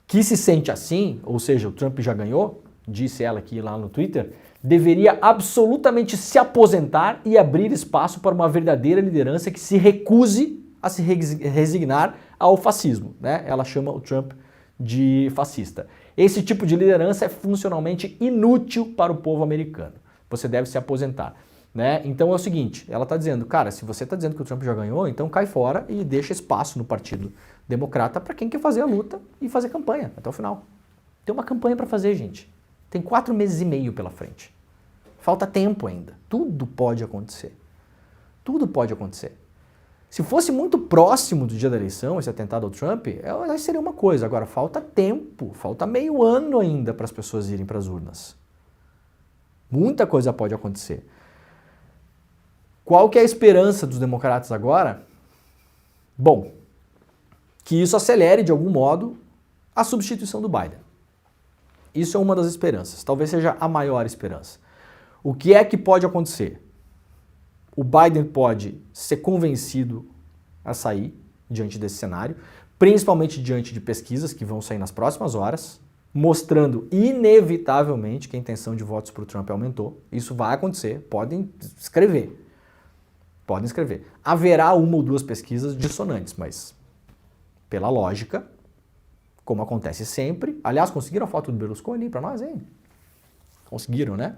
Que se sente assim, ou seja, o Trump já ganhou, disse ela aqui lá no Twitter, deveria absolutamente se aposentar e abrir espaço para uma verdadeira liderança que se recuse a se resignar ao fascismo, né? Ela chama o Trump de fascista. Esse tipo de liderança é funcionalmente inútil para o povo americano. Você deve se aposentar, né? Então é o seguinte, ela está dizendo, cara, se você está dizendo que o Trump já ganhou, então cai fora e deixa espaço no Partido Democrata para quem quer fazer a luta e fazer campanha até o final. Tem uma campanha para fazer, gente. Tem 4 meses e meio pela frente. Falta tempo ainda. Tudo pode acontecer. Tudo pode acontecer. Se fosse muito próximo do dia da eleição, esse atentado ao Trump, aí seria uma coisa. Agora, falta tempo, falta meio ano ainda para as pessoas irem para as urnas. Muita coisa pode acontecer. Qual que é a esperança dos democratas agora? Bom, que isso acelere de algum modo a substituição do Biden. Isso é uma das esperanças, talvez seja a maior esperança. O que é que pode acontecer? O Biden pode ser convencido a sair diante desse cenário, principalmente diante de pesquisas que vão sair nas próximas horas, mostrando inevitavelmente que a intenção de votos para o Trump aumentou. Isso vai acontecer, podem escrever. Podem escrever. Haverá uma ou duas pesquisas dissonantes, mas pela lógica, como acontece sempre. Aliás, conseguiram a foto do Berlusconi para nós, hein? Conseguiram, né?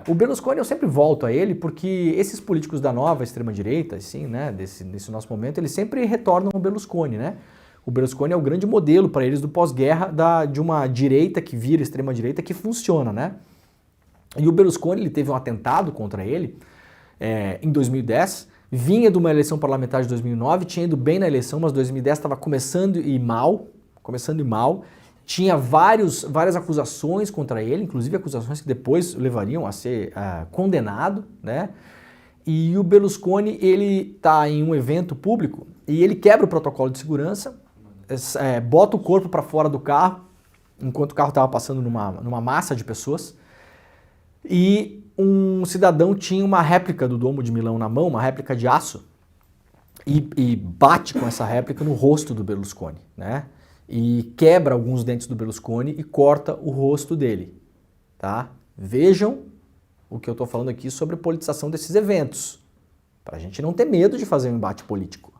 O Berlusconi, eu sempre volto a ele porque esses políticos da nova extrema-direita, assim, né, desse nosso momento, eles sempre retornam ao Berlusconi, né? O Berlusconi é o grande modelo para eles do pós-guerra de uma direita que vira extrema-direita que funciona, né? E o Berlusconi, ele teve um atentado contra ele em 2010, vinha de uma eleição parlamentar de 2009, tinha ido bem na eleição, mas 2010 estava começando a ir mal, tinha várias acusações contra ele, inclusive acusações que depois levariam a ser condenado, né? E o Berlusconi, ele está em um evento público e ele quebra o protocolo de segurança, bota o corpo para fora do carro, enquanto o carro estava passando numa massa de pessoas, e um cidadão tinha uma réplica do Duomo de Milão na mão, uma réplica de aço, e bate com essa réplica no rosto do Berlusconi, né? E quebra alguns dentes do Berlusconi e corta o rosto dele, tá? Vejam o que eu estou falando aqui sobre a politização desses eventos, para a gente não ter medo de fazer um embate político.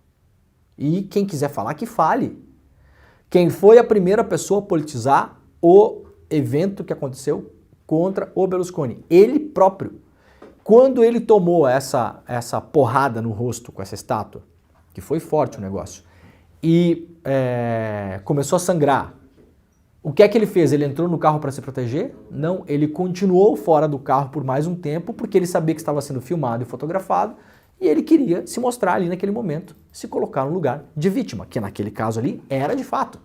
E quem quiser falar, que fale. Quem foi a primeira pessoa a politizar o evento que aconteceu contra o Berlusconi? Ele próprio. Quando ele tomou essa porrada no rosto com essa estátua, que foi forte o negócio, e começou a sangrar, o que é que ele fez? Ele entrou no carro para se proteger? Não, ele continuou fora do carro por mais um tempo, porque ele sabia que estava sendo filmado e fotografado, e ele queria se mostrar ali naquele momento, se colocar no lugar de vítima, que naquele caso ali era de fato.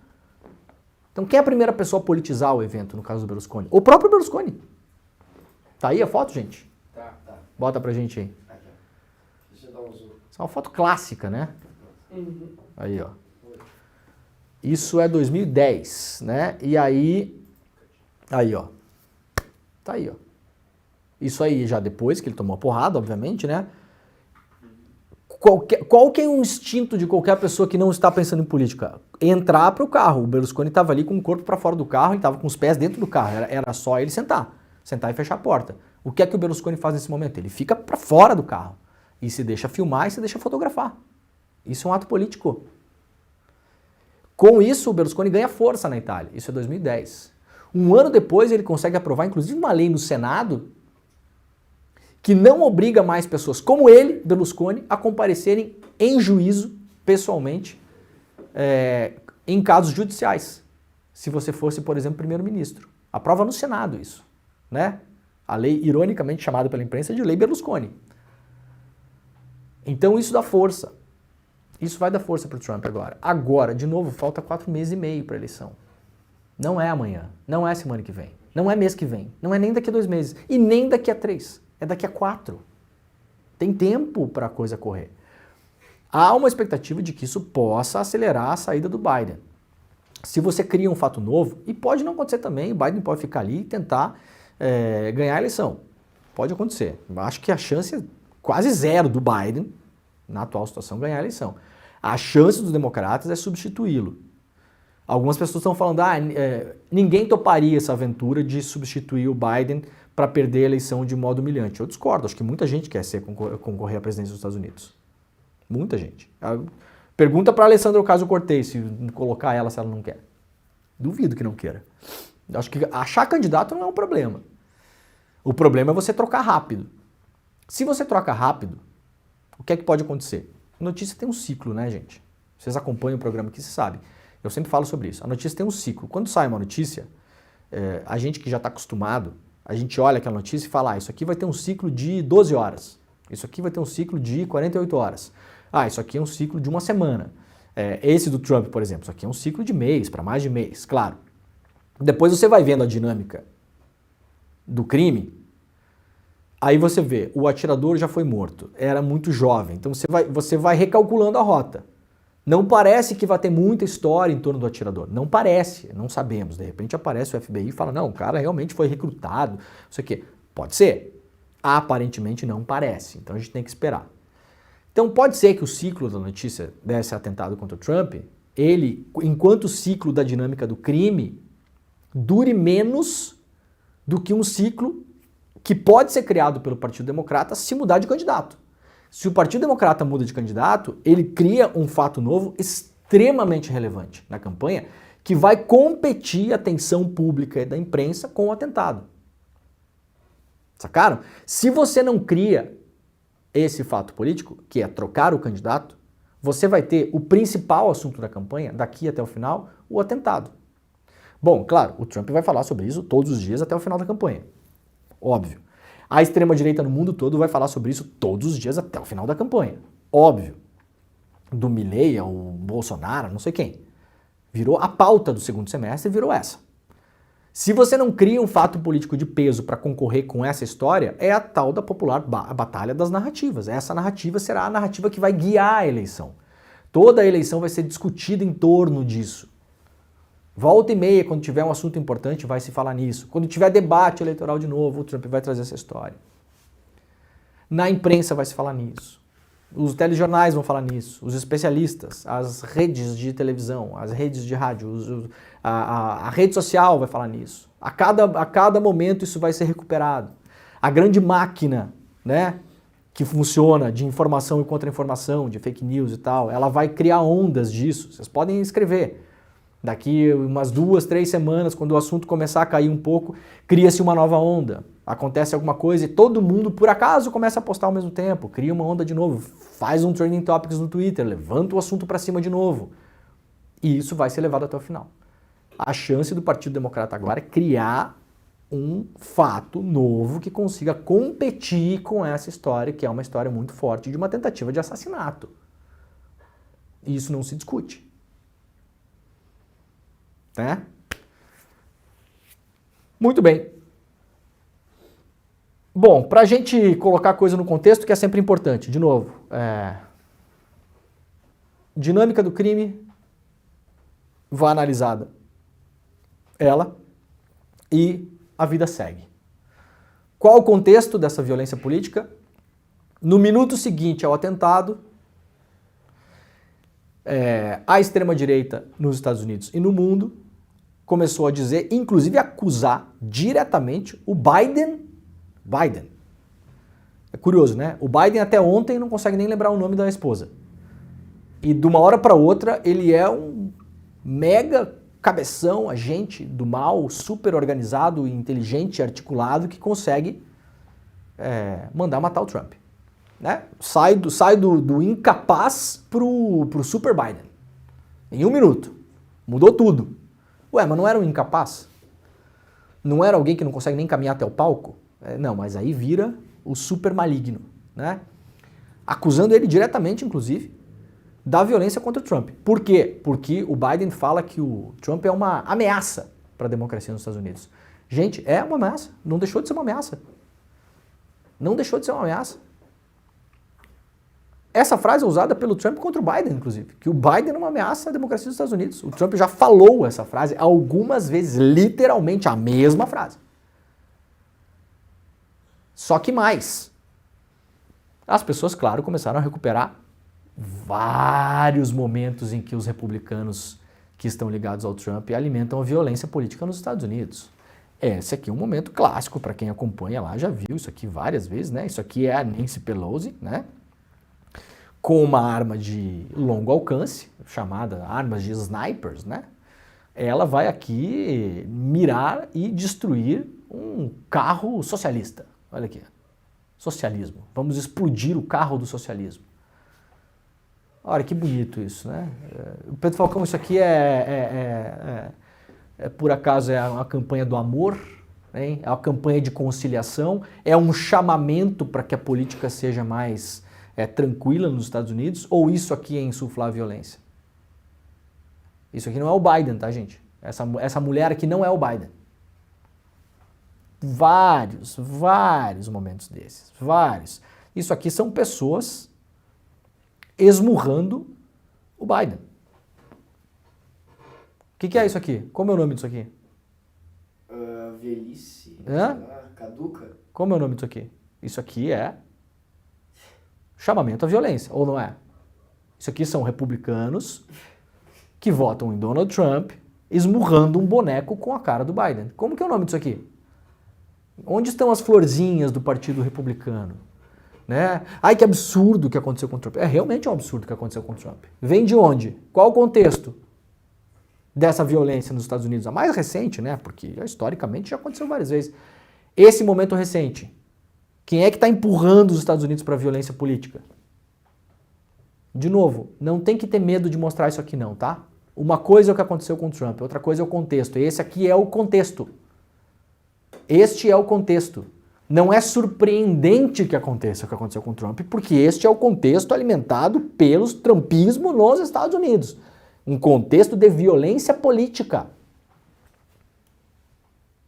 Então quem é a primeira pessoa a politizar o evento, no caso do Berlusconi? O próprio Berlusconi. Tá aí a foto, gente? Tá. Bota pra gente aí. Aqui, ó. Deixa eu dar um zoom. Essa é uma foto clássica, né? Uhum. Aí, ó. Isso é 2010, né? E aí, ó. Tá aí, ó. Isso aí já depois que ele tomou a porrada, obviamente, né? Qual que é o instinto de qualquer pessoa que não está pensando em política? Entrar para o carro. O Berlusconi estava ali com o corpo para fora do carro, ele estava com os pés dentro do carro. Era só ele sentar e fechar a porta. O que é que o Berlusconi faz nesse momento? Ele fica para fora do carro e se deixa filmar e se deixa fotografar. Isso é um ato político. Com isso, o Berlusconi ganha força na Itália. Isso é 2010. Um ano depois, ele consegue aprovar, inclusive, uma lei no Senado que não obriga mais pessoas como ele, Berlusconi, a comparecerem em juízo, pessoalmente, em casos judiciais. Se você fosse, por exemplo, primeiro-ministro. Aprova no Senado isso, né? A lei, ironicamente chamada pela imprensa de Lei Berlusconi. Então isso dá força. Isso vai dar força para o Trump agora. Agora, de novo, falta 4 meses e meio para a eleição. Não é amanhã, não é semana que vem, não é mês que vem, não é nem daqui a 2 meses e nem daqui a 3. É daqui a 4. Tem tempo para a coisa correr. Há uma expectativa de que isso possa acelerar a saída do Biden. Se você cria um fato novo, e pode não acontecer também, o Biden pode ficar ali e tentar ganhar a eleição. Pode acontecer. Eu acho que a chance é quase zero do Biden, na atual situação, ganhar a eleição. A chance dos democratas é substituí-lo. Algumas pessoas estão falando, ninguém toparia essa aventura de substituir o Biden para perder a eleição de modo humilhante. Eu discordo, acho que muita gente quer concorrer à presidência dos Estados Unidos. Muita gente. Pergunta para a Alessandra Ocasio-Cortez se colocar ela se ela não quer. Duvido que não queira. Acho que achar candidato não é um problema. O problema é você trocar rápido. Se você troca rápido, o que é que pode acontecer? A notícia tem um ciclo, né, gente? Vocês acompanham o programa aqui, vocês sabem. Eu sempre falo sobre isso. A notícia tem um ciclo. Quando sai uma notícia, a gente que já está acostumado, a gente olha aquela notícia e fala, isso aqui vai ter um ciclo de 12 horas. Isso aqui vai ter um ciclo de 48 horas. Isso aqui é um ciclo de uma semana. Esse do Trump, por exemplo, isso aqui é um ciclo de mês, para mais de mês, claro. Depois você vai vendo a dinâmica do crime, aí você vê, o atirador já foi morto, era muito jovem, então você vai recalculando a rota. Não parece que vai ter muita história em torno do atirador. Não parece, não sabemos. De repente aparece o FBI e fala, não, o cara realmente foi recrutado, não sei o quê. Pode ser. Aparentemente não parece, então a gente tem que esperar. Então pode ser que o ciclo da notícia desse atentado contra o Trump, ele, enquanto o ciclo da dinâmica do crime, dure menos do que um ciclo que pode ser criado pelo Partido Democrata se mudar de candidato. Se o Partido Democrata muda de candidato, ele cria um fato novo extremamente extremamente relevante na campanha que vai competir a atenção pública e da imprensa com o atentado. Sacaram? Se você não cria esse fato político, que é trocar o candidato, você vai ter o principal assunto da campanha, daqui até o final, o atentado. Bom, claro, o Trump vai falar sobre isso todos os dias até o final da campanha. Óbvio. A extrema-direita no mundo todo vai falar sobre isso todos os dias até o final da campanha. Óbvio. Do Milei ao Bolsonaro, não sei quem. Virou a pauta do segundo semestre, virou essa. Se você não cria um fato político de peso para concorrer com essa história, é a tal da popular batalha das narrativas. Essa narrativa será a narrativa que vai guiar a eleição. Toda a eleição vai ser discutida em torno disso. Volta e meia, quando tiver um assunto importante, vai se falar nisso. Quando tiver debate eleitoral de novo, o Trump vai trazer essa história. Na imprensa vai se falar nisso. Os telejornais vão falar nisso, os especialistas, as redes de televisão, as redes de rádio, a rede social vai falar nisso. A cada momento isso vai ser recuperado. A grande máquina, né, que funciona de informação e contra-informação, de fake news e tal, ela vai criar ondas disso. Vocês podem escrever. Daqui umas 2, 3 semanas, quando o assunto começar a cair um pouco, cria-se uma nova onda. Acontece alguma coisa e todo mundo, por acaso, começa a postar ao mesmo tempo. Cria uma onda de novo, faz um trending topics no Twitter, levanta o assunto para cima de novo. E isso vai ser levado até o final. A chance do Partido Democrata agora é criar um fato novo que consiga competir com essa história, que é uma história muito forte de uma tentativa de assassinato. E isso não se discute. Né? Muito bem. Bom, para a gente colocar a coisa no contexto, que é sempre importante, de novo, dinâmica do crime vai analisada ela e a vida segue. Qual o contexto dessa violência política? No minuto seguinte ao atentado, a extrema-direita nos Estados Unidos e no mundo começou a dizer, inclusive acusar diretamente o Biden. É curioso, né? O Biden até ontem não consegue nem lembrar o nome da esposa. E de uma hora para outra ele é um mega cabeção, agente do mal, super organizado, inteligente, articulado, que consegue mandar matar o Trump. Né? Sai do incapaz pro super Biden. Em 1 minuto. Mudou tudo. Ué, mas não era um incapaz? Não era alguém que não consegue nem caminhar até o palco? Não, mas aí vira o super maligno, né? Acusando ele diretamente, inclusive, da violência contra o Trump. Por quê? Porque o Biden fala que o Trump é uma ameaça para a democracia nos Estados Unidos. Gente, é uma ameaça. Não deixou de ser uma ameaça. Não deixou de ser uma ameaça. Essa frase é usada pelo Trump contra o Biden, inclusive. Que o Biden é uma ameaça à democracia dos Estados Unidos. O Trump já falou essa frase algumas vezes, literalmente a mesma frase. Só que mais. As pessoas, claro, começaram a recuperar vários momentos em que os republicanos que estão ligados ao Trump alimentam a violência política nos Estados Unidos. Esse aqui é um momento clássico, para quem acompanha lá, já viu isso aqui várias vezes, né? Isso aqui é a Nancy Pelosi, né? Com uma arma de longo alcance, chamada armas de snipers, né? Ela vai aqui mirar e destruir um carro socialista. Olha aqui, socialismo. Vamos explodir o carro do socialismo. Olha que bonito isso, né? Pedro Falcão, isso aqui por acaso é uma campanha do amor, hein? É uma campanha de conciliação, é um chamamento para que a política seja mais tranquila nos Estados Unidos, ou isso aqui é insuflar a violência? Isso aqui não é o Biden, tá, gente? Essa mulher aqui não é o Biden. Vários momentos desses, vários. Isso aqui são pessoas esmurrando o Biden. O que é isso aqui? Como é o nome disso aqui? Velhice. Caduca. Como é o nome disso aqui? Isso aqui é chamamento à violência, ou não é? Isso aqui são republicanos que votam em Donald Trump esmurrando um boneco com a cara do Biden. Como que é o nome disso aqui? Onde estão as florzinhas do Partido Republicano? né? Ai, que absurdo o que aconteceu com o Trump. É realmente um absurdo o que aconteceu com o Trump. Vem de onde? Qual o contexto dessa violência nos Estados Unidos? A mais recente, né? Porque historicamente já aconteceu várias vezes. Esse momento recente, quem é que está empurrando os Estados Unidos para a violência política? De novo, não tem que ter medo de mostrar isso aqui não, tá? Uma coisa é o que aconteceu com o Trump, outra coisa é o contexto. Esse aqui é o contexto. Este é o contexto. Não é surpreendente que aconteça o que aconteceu com o Trump, porque este é o contexto alimentado pelo trumpismo nos Estados Unidos. Um contexto de violência política.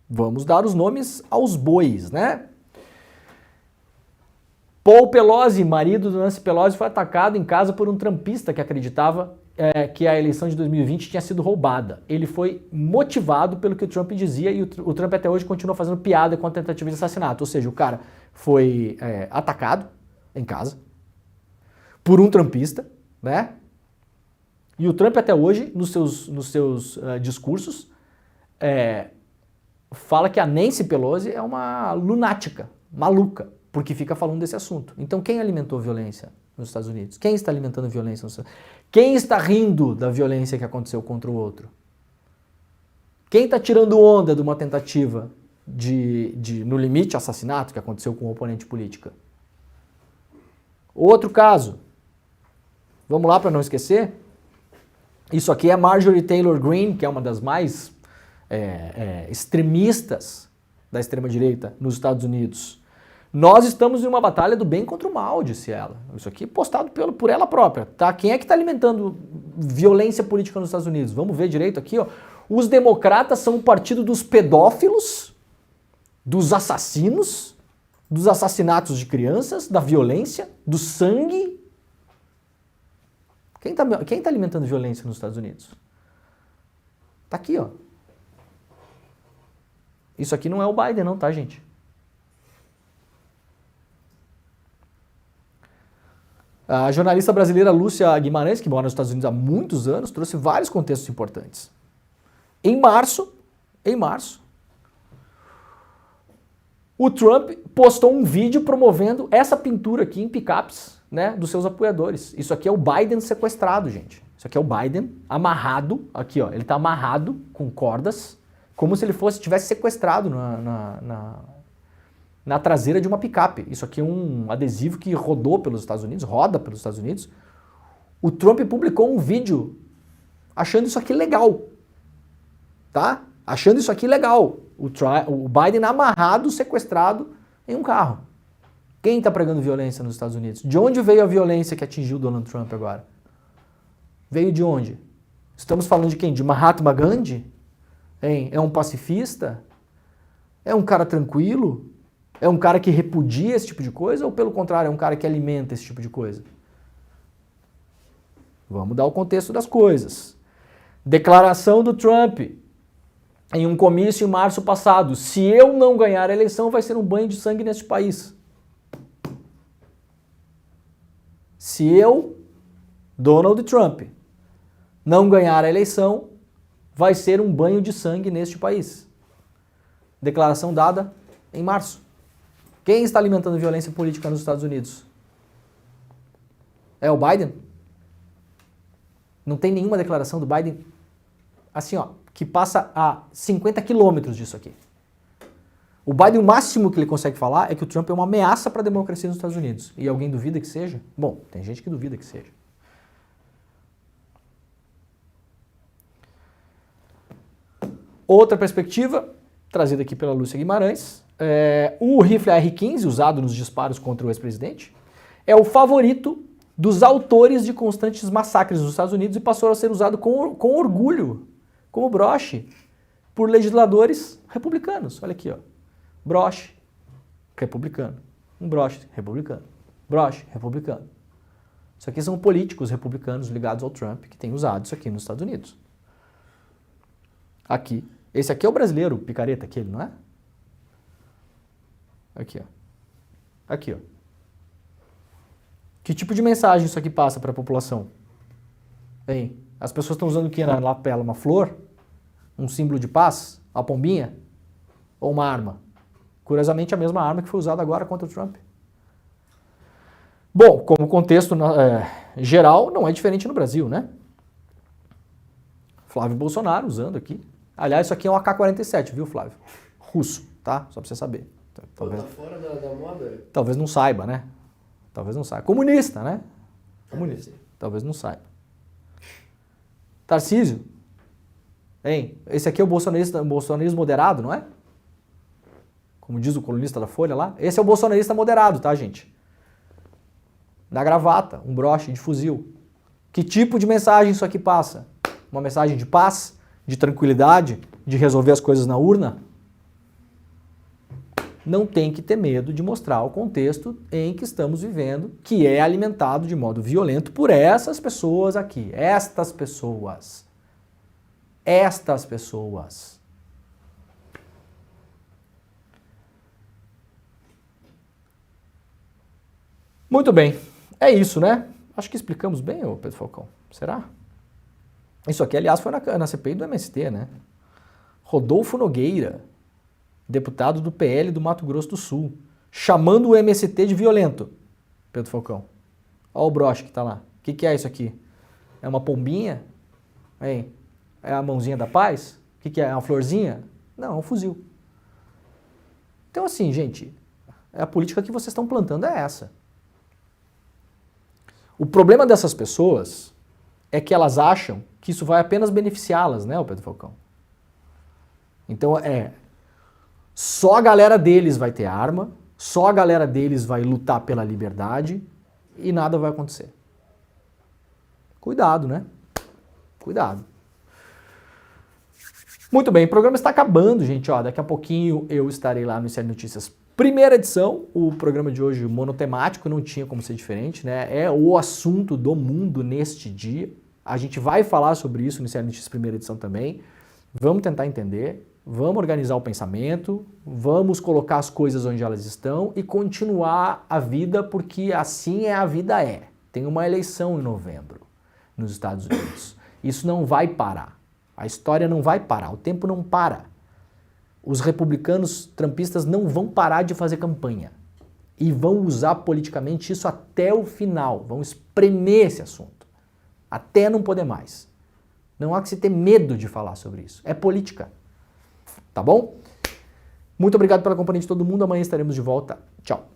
Vamos dar os nomes aos bois, né? Paul Pelosi, marido do Nancy Pelosi, foi atacado em casa por um trumpista que acreditava que a eleição de 2020 tinha sido roubada. Ele foi motivado pelo que o Trump dizia e o Trump até hoje continua fazendo piada com a tentativa de assassinato. Ou seja, o cara foi atacado em casa por um trumpista, né? E o Trump até hoje, nos seus discursos, fala que a Nancy Pelosi é uma lunática, maluca, porque fica falando desse assunto. Então quem alimentou violência nos Estados Unidos? Quem está alimentando violência nos Estados Unidos? Quem está rindo da violência que aconteceu contra o outro? Quem está tirando onda de uma tentativa de no limite, assassinato que aconteceu com um oponente político? Outro caso. Vamos lá para não esquecer. Isso aqui é Marjorie Taylor Greene, que é uma das mais extremistas da extrema-direita nos Estados Unidos. Nós estamos em uma batalha do bem contra o mal, disse ela. Isso aqui é postado por ela própria, tá? Quem é que está alimentando violência política nos Estados Unidos? Vamos ver direito aqui, ó. Os democratas são o partido dos pedófilos, dos assassinos, dos assassinatos de crianças, da violência, do sangue. Quem tá alimentando violência nos Estados Unidos? Tá aqui, ó. Isso aqui não é o Biden não, tá, gente? A jornalista brasileira Lúcia Guimarães, que mora nos Estados Unidos há muitos anos, trouxe vários contextos importantes. Em março, o Trump postou um vídeo promovendo essa pintura aqui em picapes, né, dos seus apoiadores. Isso aqui é o Biden sequestrado, gente. Isso aqui é o Biden amarrado, aqui ó, ele está amarrado com cordas, como se ele tivesse sequestrado na traseira de uma picape. Isso aqui é um adesivo que roda pelos Estados Unidos. O Trump publicou um vídeo achando isso aqui legal, tá? Achando isso aqui legal. O Biden amarrado, sequestrado em um carro. Quem está pregando violência nos Estados Unidos? De onde veio a violência que atingiu Donald Trump agora? Veio de onde? Estamos falando de quem? De Mahatma Gandhi? Hein? É um pacifista? É um cara tranquilo? É um cara que repudia esse tipo de coisa ou, pelo contrário, é um cara que alimenta esse tipo de coisa? Vamos dar o contexto das coisas. Declaração do Trump em um comício em março passado. Se eu não ganhar a eleição, vai ser um banho de sangue neste país. Se eu, Donald Trump, não ganhar a eleição, vai ser um banho de sangue neste país. Declaração dada em março. Quem está alimentando violência política nos Estados Unidos? É o Biden? Não tem nenhuma declaração do Biden, assim ó, que passa a 50 quilômetros disso aqui. O Biden, o máximo que ele consegue falar é que o Trump é uma ameaça para a democracia nos Estados Unidos. E alguém duvida que seja? Bom, tem gente que duvida que seja. Outra perspectiva, trazida aqui pela Lúcia Guimarães, o rifle AR-15, usado nos disparos contra o ex-presidente, é o favorito dos autores de constantes massacres nos Estados Unidos e passou a ser usado com orgulho, como broche, por legisladores republicanos. Olha aqui, ó. Broche, republicano. Um broche, republicano. Broche, republicano. Isso aqui são políticos republicanos ligados ao Trump que têm usado isso aqui nos Estados Unidos. Aqui. Esse aqui é o brasileiro, picareta aquele, não é? Aqui, ó. Aqui, ó. Que tipo de mensagem isso aqui passa para a população? Bem, as pessoas estão usando o que na lapela? Uma flor? Um símbolo de paz? Uma pombinha? Ou uma arma? Curiosamente, a mesma arma que foi usada agora contra o Trump. Bom, como contexto geral, não é diferente no Brasil, né? Flávio Bolsonaro usando aqui. Aliás, isso aqui é um AK-47, viu, Flávio? Russo, tá? Só pra você saber. Talvez... Tá fora da moda? Talvez não saiba, né? Talvez não saiba. Comunista, né? Comunista. Talvez não saiba. Tarcísio. Hein? Esse aqui é o bolsonarismo moderado, não é? Como diz o colunista da Folha lá. Esse é o bolsonarista moderado, tá, gente? Na gravata, um broche de fuzil. Que tipo de mensagem isso aqui passa? Uma mensagem de paz, de tranquilidade, de resolver as coisas na urna? Não tem que ter medo de mostrar o contexto em que estamos vivendo, que é alimentado de modo violento por essas pessoas aqui. Estas pessoas. Estas pessoas. Muito bem. É isso, né? Acho que explicamos bem, ô Pedro Falcão. Será? Isso aqui, aliás, foi na CPI do MST, né? Rodolfo Nogueira, deputado do PL do Mato Grosso do Sul, chamando o MST de violento. Pedro Falcão. Olha o broche que tá lá. O que é isso aqui? É uma pombinha? Hein? É a mãozinha da paz? O que é? É uma florzinha? Não, é um fuzil. Então assim, gente, a política que vocês estão plantando é essa. O problema dessas pessoas é que elas acham que isso vai apenas beneficiá-las, né, Pedro Falcão? Então só a galera deles vai ter arma, só a galera deles vai lutar pela liberdade e nada vai acontecer. Cuidado, né? Cuidado. Muito bem, o programa está acabando, gente. Ó, daqui a pouquinho eu estarei lá no ICL Notícias, primeira edição. O programa de hoje monotemático, não tinha como ser diferente, né? É o assunto do mundo neste dia. A gente vai falar sobre isso no ICL Notícias, primeira edição também. Vamos tentar entender, vamos organizar o pensamento, vamos colocar as coisas onde elas estão e continuar a vida, porque assim a vida é. Tem uma eleição em novembro nos Estados Unidos. Isso não vai parar. A história não vai parar, o tempo não para. Os republicanos trumpistas não vão parar de fazer campanha. E vão usar politicamente isso até o final. Vão espremer esse assunto. Até não poder mais. Não há que se ter medo de falar sobre isso. É política. Tá bom? Muito obrigado pela companhia de todo mundo. Amanhã estaremos de volta. Tchau.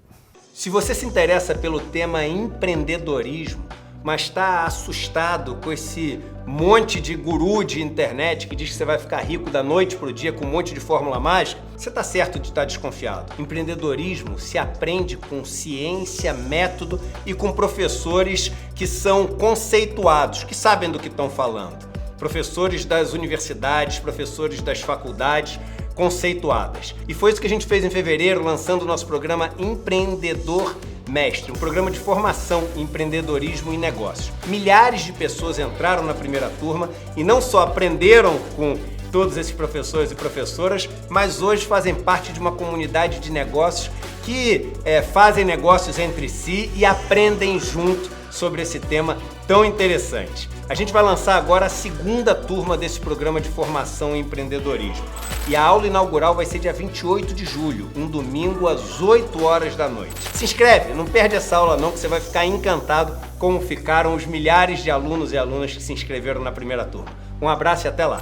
Se você se interessa pelo tema empreendedorismo, mas está assustado com esse monte de guru de internet que diz que você vai ficar rico da noite para o dia com um monte de fórmula mágica, você está certo de estar desconfiado. Empreendedorismo se aprende com ciência, método e com professores que são conceituados, que sabem do que estão falando. Professores das universidades, professores das faculdades conceituadas. E foi isso que a gente fez em fevereiro, lançando o nosso programa Empreendedor Mestre, um programa de formação em empreendedorismo e negócios. Milhares de pessoas entraram na primeira turma e não só aprenderam com todos esses professores e professoras, mas hoje fazem parte de uma comunidade de negócios que fazem negócios entre si e aprendem junto sobre esse tema tão interessante. A gente vai lançar agora a segunda turma desse programa de formação em empreendedorismo. E a aula inaugural vai ser dia 28 de julho, um domingo às 8 horas da noite. Se inscreve, não perde essa aula não, que você vai ficar encantado como ficaram os milhares de alunos e alunas que se inscreveram na primeira turma. Um abraço e até lá!